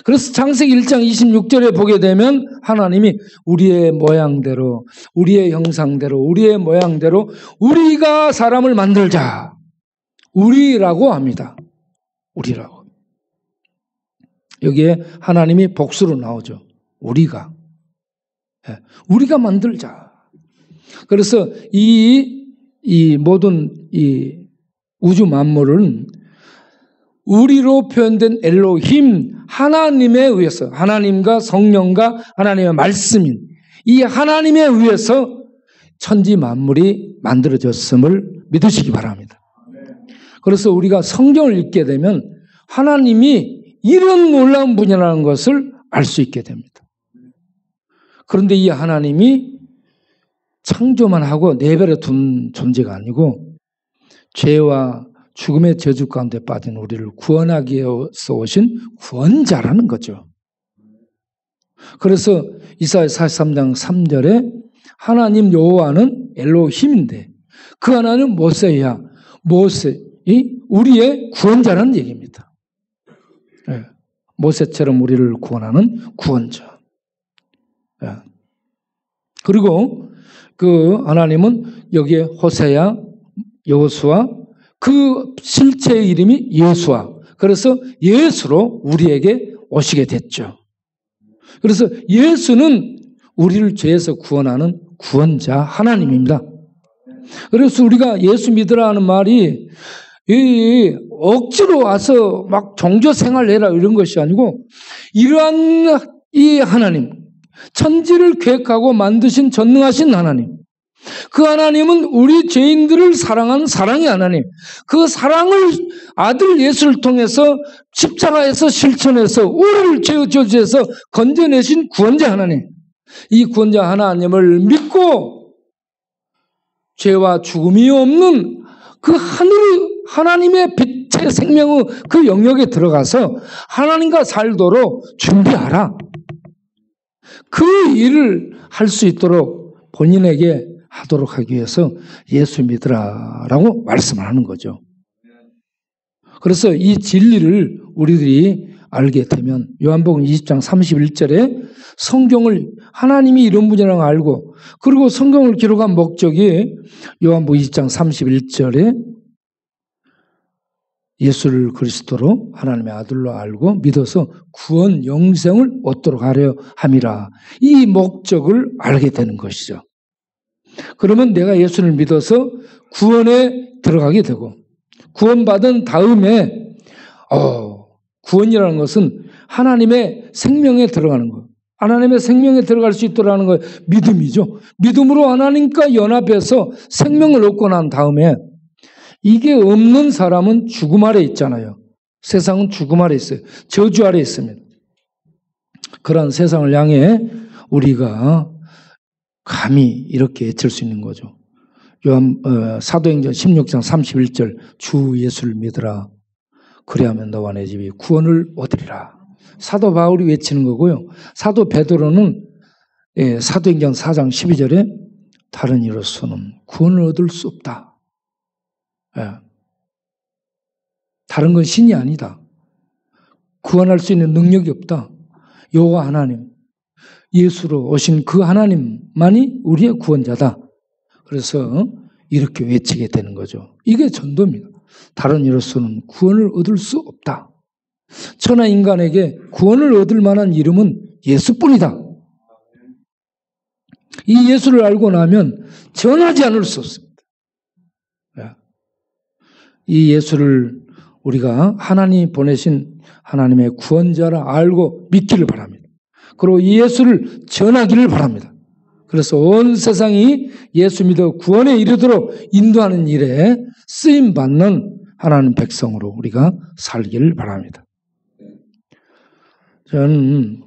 그래서 창세기 1장 26절에 보게 되면 하나님이 우리의 모양대로 우리의 형상대로 우리의 모양대로 우리가 사람을 만들자. 우리라고 합니다. 우리라고. 여기에 하나님이 복수로 나오죠. 우리가 만들자. 그래서 이 모든 이 우주 만물은 우리로 표현된 엘로힘 하나님에 의해서 하나님과 성령과 하나님의 말씀인 이 하나님에 의해서 천지 만물이 만들어졌음을 믿으시기 바랍니다. 그래서 우리가 성경을 읽게 되면 하나님이 이런 놀라운 분이라는 것을 알 수 있게 됩니다. 그런데 이 하나님이 창조만 하고 내버려 둔 존재가 아니고 죄와 죽음의 저주 가운데 빠진 우리를 구원하기 위해서 오신 구원자라는 거죠. 그래서 이사야 43장 3절에 하나님 여호와는 엘로힘인데 그 하나는 모세야. 모세이 우리의 구원자라는 얘기입니다. 네. 모세처럼 우리를 구원하는 구원자. 네. 그리고 그 하나님은 여기에 호세야, 여호수아 그 실체의 이름이 예수아. 그래서 예수로 우리에게 오시게 됐죠. 그래서 예수는 우리를 죄에서 구원하는 구원자 하나님입니다. 그래서 우리가 예수 믿으라 하는 말이 억지로 와서 막 종교 생활해라 이런 것이 아니고 이러한 이 하나님, 천지를 계획하고 만드신 전능하신 하나님, 그 하나님은 우리 죄인들을 사랑하는 사랑의 하나님, 그 사랑을 아들 예수를 통해서 십자가에서 실천해서 우리를 죄의 저주에서 건져내신 구원자 하나님, 이 구원자 하나님을 믿고 죄와 죽음이 없는 그 하나님의 빛의 생명의 그 영역에 들어가서 하나님과 살도록 준비하라. 그 일을 할 수 있도록 본인에게 하도록 하기 위해서 예수 믿으라라고 말씀을 하는 거죠. 그래서 이 진리를 우리들이 알게 되면 요한복음 20장 31절에 성경을 하나님이 이런 분이라는 걸 알고 그리고 성경을 기록한 목적이 요한복음 20장 31절에 예수를 그리스도로 하나님의 아들로 알고 믿어서 구원 영생을 얻도록 하려 함이라. 이 목적을 알게 되는 것이죠. 그러면 내가 예수를 믿어서 구원에 들어가게 되고 구원받은 다음에 구원이라는 것은 하나님의 생명에 들어가는 것. 하나님의 생명에 들어갈 수 있도록 하는 것 믿음이죠. 믿음으로 하나님과 연합해서 생명을 얻고 난 다음에 이게 없는 사람은 죽음 아래 있잖아요. 세상은 죽음 아래 있어요. 저주 아래 있습니다. 그런 세상을 향해 우리가 감히 이렇게 외칠 수 있는 거죠. 사도행전 16장 31절 주 예수를 믿으라. 그리하면 너와 내 집이 구원을 얻으리라. 사도 바울이 외치는 거고요. 사도 베드로는 사도행전 4장 12절에 다른 이로서는 구원을 얻을 수 없다. 다른 건 신이 아니다. 구원할 수 있는 능력이 없다. 여호와 하나님, 예수로 오신 그 하나님만이 우리의 구원자다. 그래서 이렇게 외치게 되는 거죠. 이게 전도입니다. 다른 이로서는 구원을 얻을 수 없다. 천하 인간에게 구원을 얻을 만한 이름은 예수뿐이다. 이 예수를 알고 나면 전하지 않을 수 없습니다. 이 예수를 우리가 하나님이 보내신 하나님의 구원자라 알고 믿기를 바랍니다. 그리고 이 예수를 전하기를 바랍니다. 그래서 온 세상이 예수 믿어 구원에 이르도록 인도하는 일에 쓰임받는 하나님 백성으로 우리가 살기를 바랍니다. 저는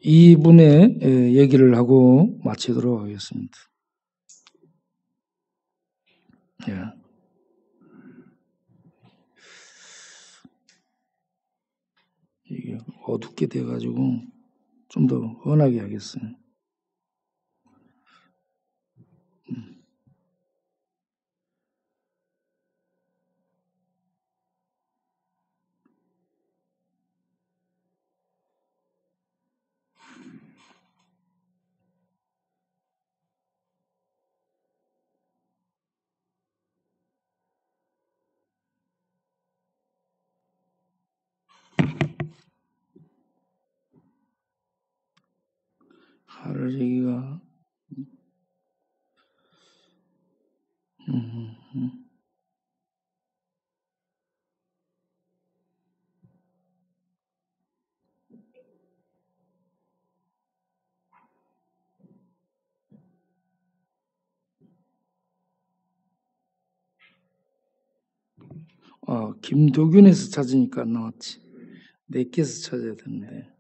이분의 얘기를 하고 마치도록 하겠습니다. 이게 어둡게 돼가지고 좀 더 훤하게 하겠어요. 하루지기가 김도균에서 찾으니까 안 나왔지. 내께서 찾아야 되는데.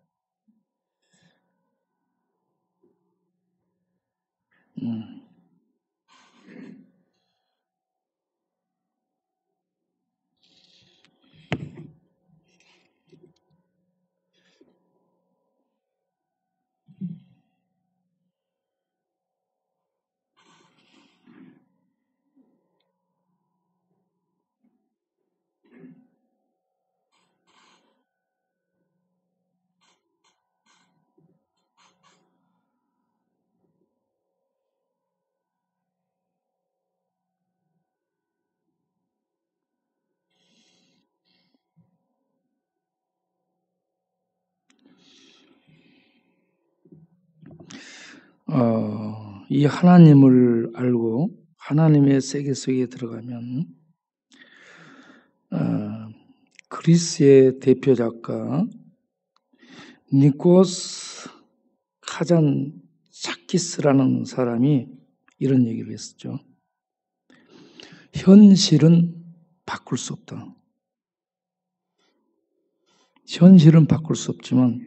이 하나님을 알고 하나님의 세계 속에 들어가면 그리스의 대표 작가 니코스 카잔차키스라는 사람이 이런 얘기를 했었죠. 현실은 바꿀 수 없다. 현실은 바꿀 수 없지만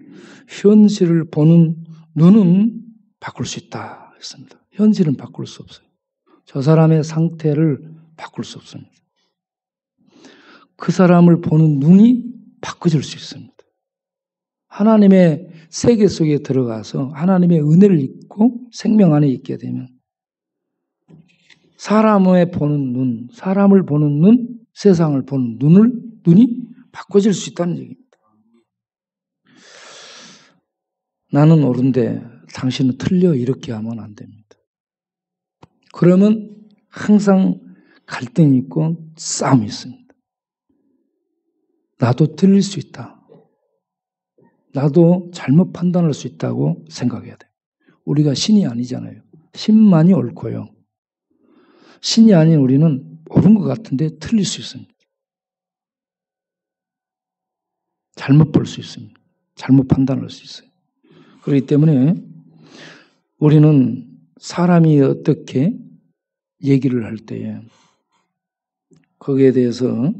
현실을 보는 눈은 바꿀 수 있다 했습니다. 현실은 바꿀 수 없어요. 저 사람의 상태를 바꿀 수 없습니다. 그 사람을 보는 눈이 바꿔질 수 있습니다. 하나님의 세계 속에 들어가서 하나님의 은혜를 입고 생명 안에 있게 되면 사람을 보는 눈, 세상을 보는 눈이 바꿔질 수 있다는 얘기입니다. 나는 옳은데 당신은 틀려 이렇게 하면 안 됩니다. 그러면 항상 갈등이 있고 싸움이 있습니다. 나도 틀릴 수 있다. 나도 잘못 판단할 수 있다고 생각해야 돼요. 우리가 신이 아니잖아요. 신만이 옳고요. 신이 아닌 우리는 옳은 것 같은데 틀릴 수 있습니다. 잘못 볼 수 있습니다. 잘못 판단할 수 있어요. 그렇기 때문에 우리는 사람이 어떻게 얘기를 할 때에 거기에 대해서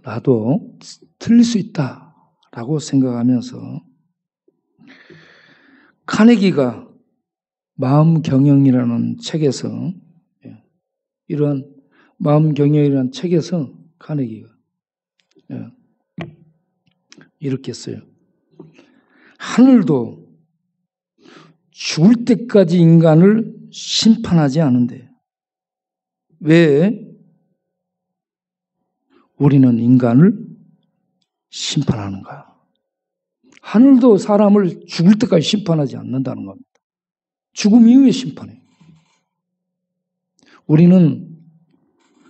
나도 틀릴 수 있다라고 생각하면서 카네기가 마음경영이라는 책에서, 이러한 마음경영이라는 책에서 카네기가 이렇게 써요. 하늘도 죽을 때까지 인간을 심판하지 않은데 왜 우리는 인간을 심판하는가? 하늘도 사람을 죽을 때까지 심판하지 않는다는 겁니다. 죽음 이후에 심판해. 우리는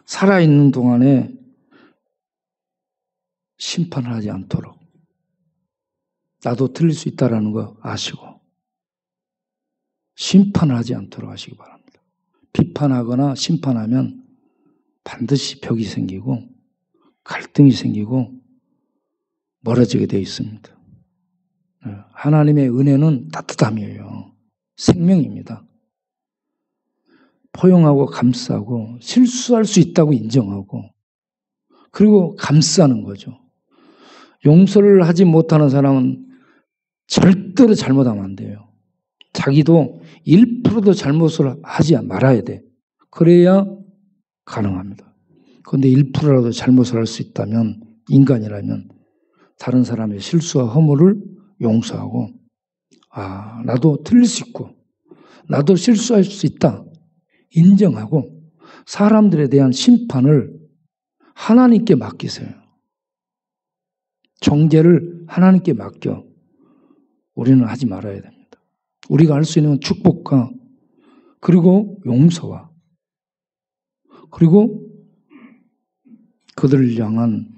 살아있는 동안에 심판을 하지 않도록 나도 틀릴 수 있다는 거 아시고 심판을 하지 않도록 하시기 바랍니다. 비판하거나 심판하면 반드시 벽이 생기고 갈등이 생기고 멀어지게 되어 있습니다. 하나님의 은혜는 따뜻함이에요. 생명입니다. 포용하고 감싸고 실수할 수 있다고 인정하고 그리고 감싸는 거죠. 용서를 하지 못하는 사람은 절대로 잘못하면 안 돼요. 자기도 1%도 잘못을 하지 말아야 돼. 그래야 가능합니다. 그런데 1%라도 잘못을 할 수 있다면 인간이라면 다른 사람의 실수와 허물을 용서하고 나도 틀릴 수 있고 나도 실수할 수 있다 인정하고 사람들에 대한 심판을 하나님께 맡기세요. 정죄를 하나님께 맡겨 우리는 하지 말아야 됩니다. 우리가 할 수 있는 축복과 그리고 용서와 그리고 그들을 향한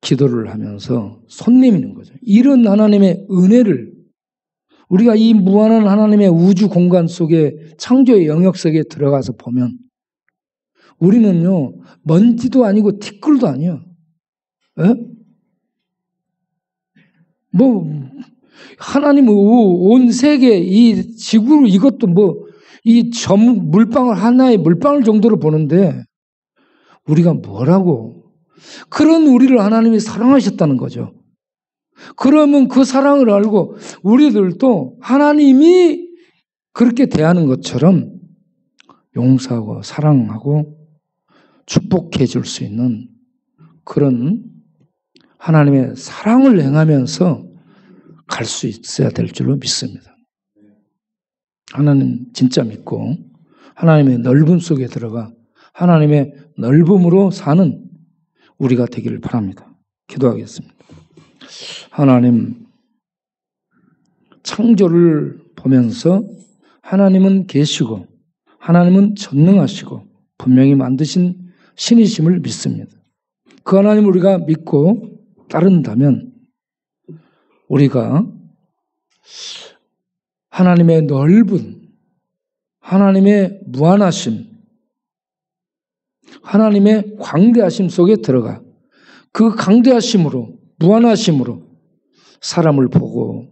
기도를 하면서 손 내미는 거죠. 이런 하나님의 은혜를 우리가 이 무한한 하나님의 우주 공간 속에 창조의 영역 속에 들어가서 보면 우리는요 먼지도 아니고 티끌도 아니야. 하나님 온 세계 이 지구 이것도 이 물방울 하나의 물방울 정도로 보는데 우리가 뭐라고? 그런 우리를 하나님이 사랑하셨다는 거죠. 그러면 그 사랑을 알고 우리들도 하나님이 그렇게 대하는 것처럼 용서하고 사랑하고 축복해 줄 수 있는 그런 하나님의 사랑을 행하면서 갈 수 있어야 될 줄로 믿습니다. 하나님 진짜 믿고 하나님의 넓음 속에 들어가 하나님의 넓음으로 사는 우리가 되기를 바랍니다. 기도하겠습니다. 하나님, 창조를 보면서 하나님은 계시고 하나님은 전능하시고 분명히 만드신 신이심을 믿습니다. 그 하나님을 우리가 믿고 따른다면 우리가 하나님의 넓은 하나님의 무한하심 하나님의 광대하심 속에 들어가 그 강대하심으로 무한하심으로 사람을 보고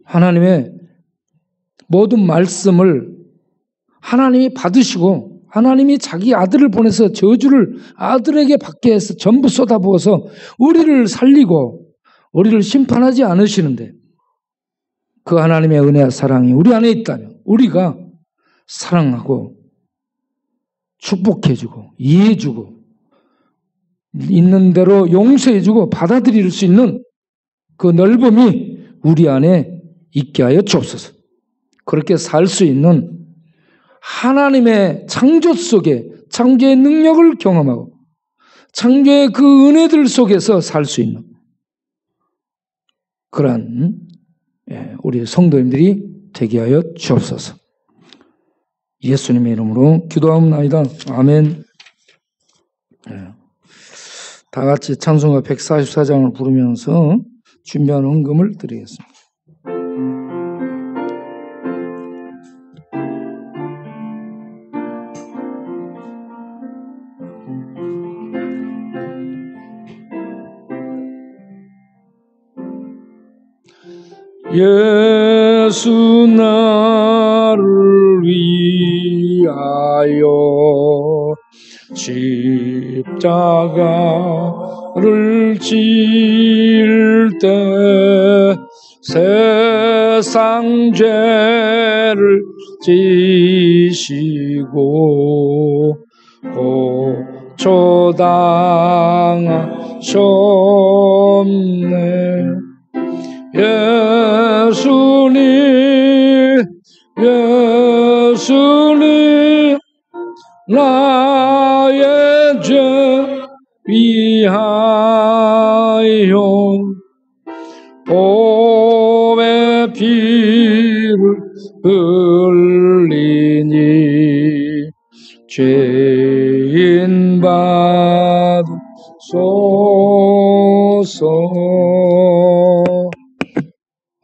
하나님의 모든 말씀을 하나님이 받으시고 하나님이 자기 아들을 보내서 저주를 아들에게 받게 해서 전부 쏟아부어서 우리를 살리고 우리를 심판하지 않으시는데 그 하나님의 은혜와 사랑이 우리 안에 있다면 우리가 사랑하고 축복해주고 이해해주고 있는 대로 용서해주고 받아들일 수 있는 그 넓음이 우리 안에 있게 하여 주옵소서. 그렇게 살 수 있는 하나님의 창조 속에 창조의 능력을 경험하고 창조의 그 은혜들 속에서 살 수 있는 그러한 우리 성도님들이 되게 하여 주옵소서. 예수님의 이름으로 기도하옵나이다. 아멘. 다 같이 찬송가 144장을 부르면서 준비한 헌금을 드리겠습니다. 예수 나를 위하여 십자가를 질 때 세상의 세상 죄를 지시고 고초당하셨네. 예수님 나의 죄 위하여 보배 피를 흘리니 죄인 받으소서.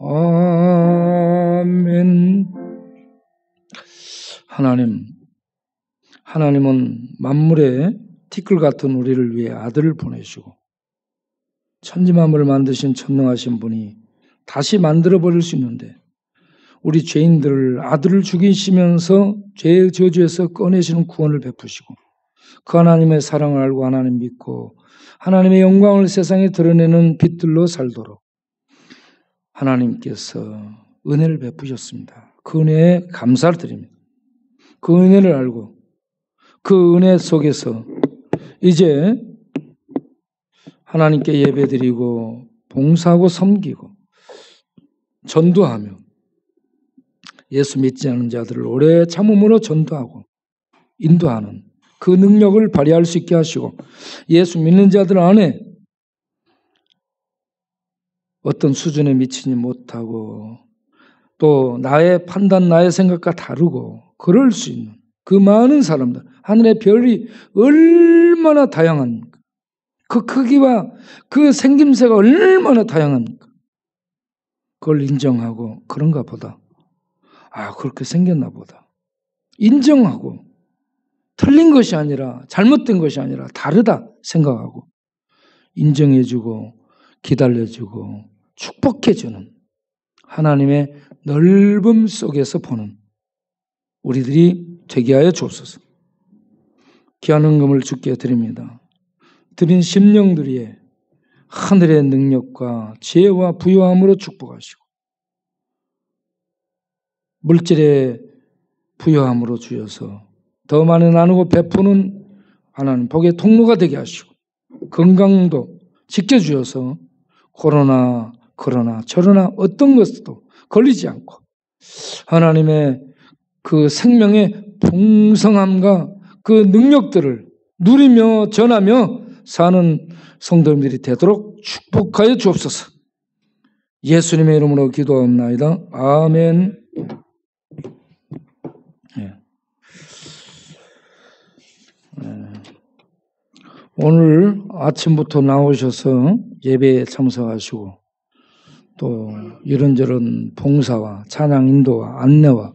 아멘. 하나님은 만물의 티끌 같은 우리를 위해 아들을 보내시고 천지만물을 만드신 전능하신 분이 다시 만들어버릴 수 있는데 우리 죄인들을 아들을 죽이시면서 죄의 저주에서 꺼내시는 구원을 베푸시고 그 하나님의 사랑을 알고 하나님 믿고 하나님의 영광을 세상에 드러내는 빛들로 살도록 하나님께서 은혜를 베푸셨습니다. 그 은혜에 감사를 드립니다. 그 은혜를 알고 그 은혜 속에서 이제 하나님께 예배드리고 봉사하고 섬기고 전도하며 예수 믿지 않은 자들을 오래 참음으로 전도하고 인도하는 그 능력을 발휘할 수 있게 하시고 예수 믿는 자들 안에 어떤 수준에 미치지 못하고 또 나의 판단, 나의 생각과 다르고 그럴 수 있는 그 많은 사람들, 하늘의 별이 얼마나 다양합니까? 그 크기와 그 생김새가 얼마나 다양합니까? 그걸 인정하고 그런가 보다. 아, 그렇게 생겼나 보다. 인정하고 틀린 것이 아니라 잘못된 것이 아니라 다르다 생각하고 인정해주고 기다려주고 축복해주는 하나님의 넓음 속에서 보는 우리들이 되게 하여 주옵소서. 귀한 헌금을 주께 드립니다. 드린 심령들이 하늘의 능력과 지혜와 부요함으로 축복하시고 물질의 부요함으로 주셔서 더 많이 나누고 베푸는 하나님 복의 통로가 되게 하시고 건강도 지켜주셔서 코로나 저러나 어떤 것도 걸리지 않고 하나님의 그 생명의 풍성함과 그 능력들을 누리며 전하며 사는 성도님들이 되도록 축복하여 주옵소서. 예수님의 이름으로 기도하옵나이다. 아멘. 오늘 아침부터 나오셔서 예배에 참석하시고 또 이런저런 봉사와 찬양 인도와 안내와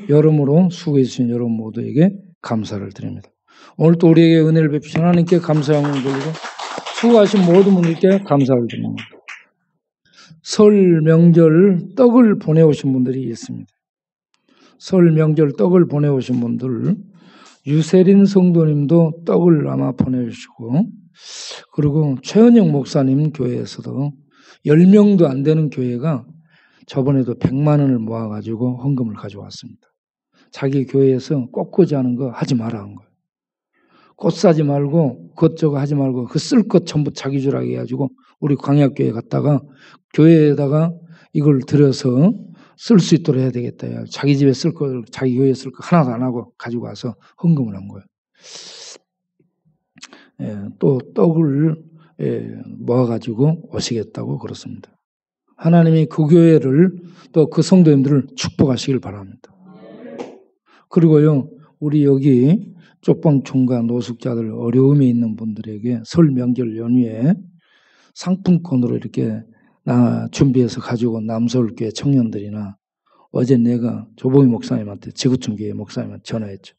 여러모로 수고해 주신 여러분 모두에게 감사를 드립니다. 오늘 또 우리에게 은혜를 베푸신 하나님께 감사 영광을 돌리고 수고하신 모든 분들께 감사를 드립니다. 설 명절 떡을 보내오신 분들이 있습니다. 설 명절 떡을 보내오신 분들 유세린 성도님도 떡을 아마 보내주시고 그리고 최은영 목사님 교회에서도 10명도 안 되는 교회가 저번에도 100만 원을 모아가지고 헌금을 가져왔습니다. 자기 교회에서 꽃꽂이 하는 거 하지 마라 한 거예요. 꽃 사지 말고 그것저것 하지 말고 그 쓸 것 전부 자기 주라고 해가지고 우리 광약교회 갔다가 교회에다가 이걸 들여서 쓸 수 있도록 해야 되겠다. 자기 집에 쓸 걸 자기 교회에 쓸 거 하나도 안 하고 가지고 와서 헌금을 한 거예요. 또 떡을 모아가지고 오시겠다고 그렇습니다. 하나님이 그 교회를 또 그 성도님들을 축복하시길 바랍니다. 그리고요 우리 여기 쪽방촌과 노숙자들 어려움이 있는 분들에게 설 명절 연휴에 상품권으로 이렇게 준비해서 가지고 남서울교회 청년들이나 어제 내가 조봉희 목사님한테 지구촌교회 목사님한테 전화했죠.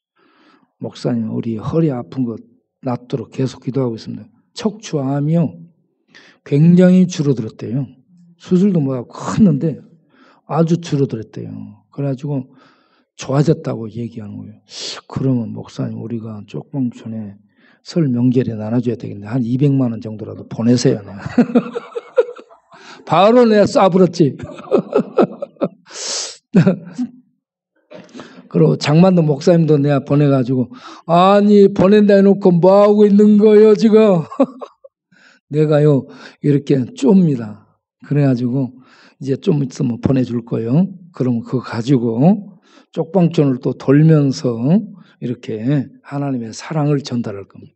목사님 우리 허리 아픈 거 낫도록 계속 기도하고 있습니다. 척추암이요 굉장히 줄어들었대요. 수술도 뭐하고 컸는데 아주 줄어들었대요. 그래가지고 좋아졌다고 얘기하는 거예요. 그러면 목사님 우리가 쪽방촌에 설 명절에 나눠줘야 되겠네. 한 200만 원 정도라도 보내세요. 바로 내가 쏴버렸지. 그리고 장만도 목사님도 내가 보내가지고 아니 보낸다 해놓고 뭐하고 있는 거예요 지금. 내가요 이렇게 쫌니다. 그래가지고 이제 좀 있으면 보내줄 거예요. 그럼 그거 가지고 쪽방촌을 또 돌면서 이렇게 하나님의 사랑을 전달할 겁니다.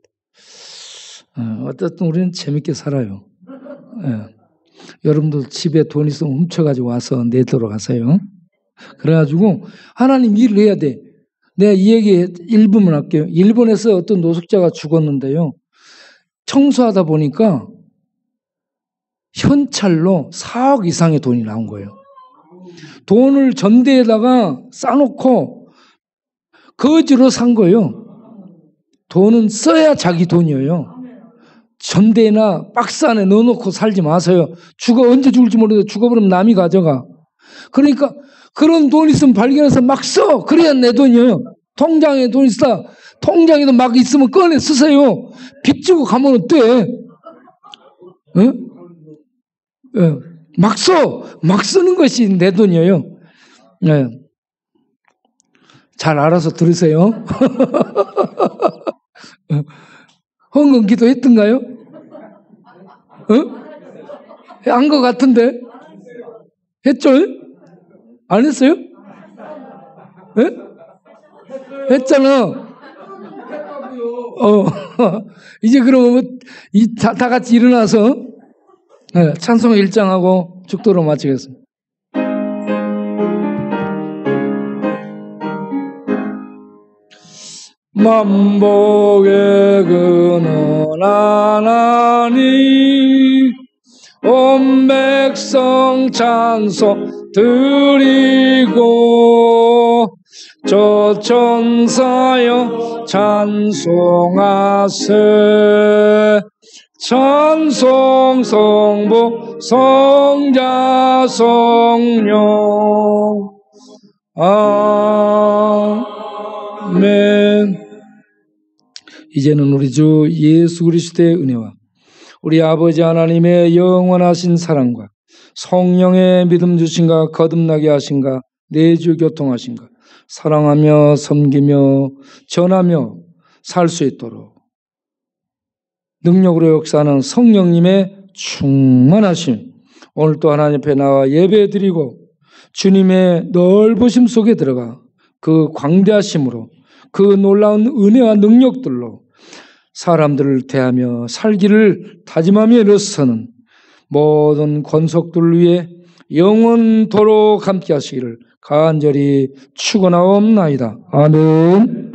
어쨌든 우리는 재밌게 살아요. 여러분들 집에 돈 있으면 훔쳐가지고 와서 내도록 하세요. 그래가지고 하나님 일을 해야 돼. 내가 이 얘기 1분만 할게요. 일본에서 어떤 노숙자가 죽었는데요. 청소하다 보니까 현찰로 4억 이상의 돈이 나온 거예요. 돈을 전대에다가 싸놓고 거지로 산 거예요. 돈은 써야 자기 돈이에요. 전대나 박스 안에 넣어놓고 살지 마세요. 언제 죽을지 모르는데 죽어버리면 남이 가져가. 그러니까 그런 돈 있으면 발견해서 막 써. 그래야 내 돈이에요. 통장에 돈 있어. 통장에도 막 있으면 꺼내 쓰세요. 빚 지고 가면 어때? 막 써. 막 쓰는 것이 내 돈이에요. 네. 잘 알아서 들으세요. 헌금 기도 했던가요? 한 것 같은데? 했죠? 안 했어요? 했잖아. 이제 그러면 다 같이 일어나서 찬송 1장하고 죽도록 마치겠습니다. 만복의 근원 하나님 온 백성 찬송 드리고 저 천사여 찬송하세 찬송 성부 성자 성령 아멘. 이제는 우리 주 예수 그리스도의 은혜와 우리 아버지 하나님의 영원하신 사랑과 성령의 믿음 주신가 거듭나게 하신가 내주 교통하신가 사랑하며 섬기며 전하며 살 수 있도록 능력으로 역사하는 성령님의 충만하심 오늘 또 하나님 앞에 나와 예배드리고 주님의 넓으심 속에 들어가 그 광대하심으로 그 놀라운 은혜와 능력들로 사람들을 대하며 살기를 다짐하며 일어서는 모든 권속들 위해 영원토록 함께 하시기를 간절히 축원하옵나이다. 아멘.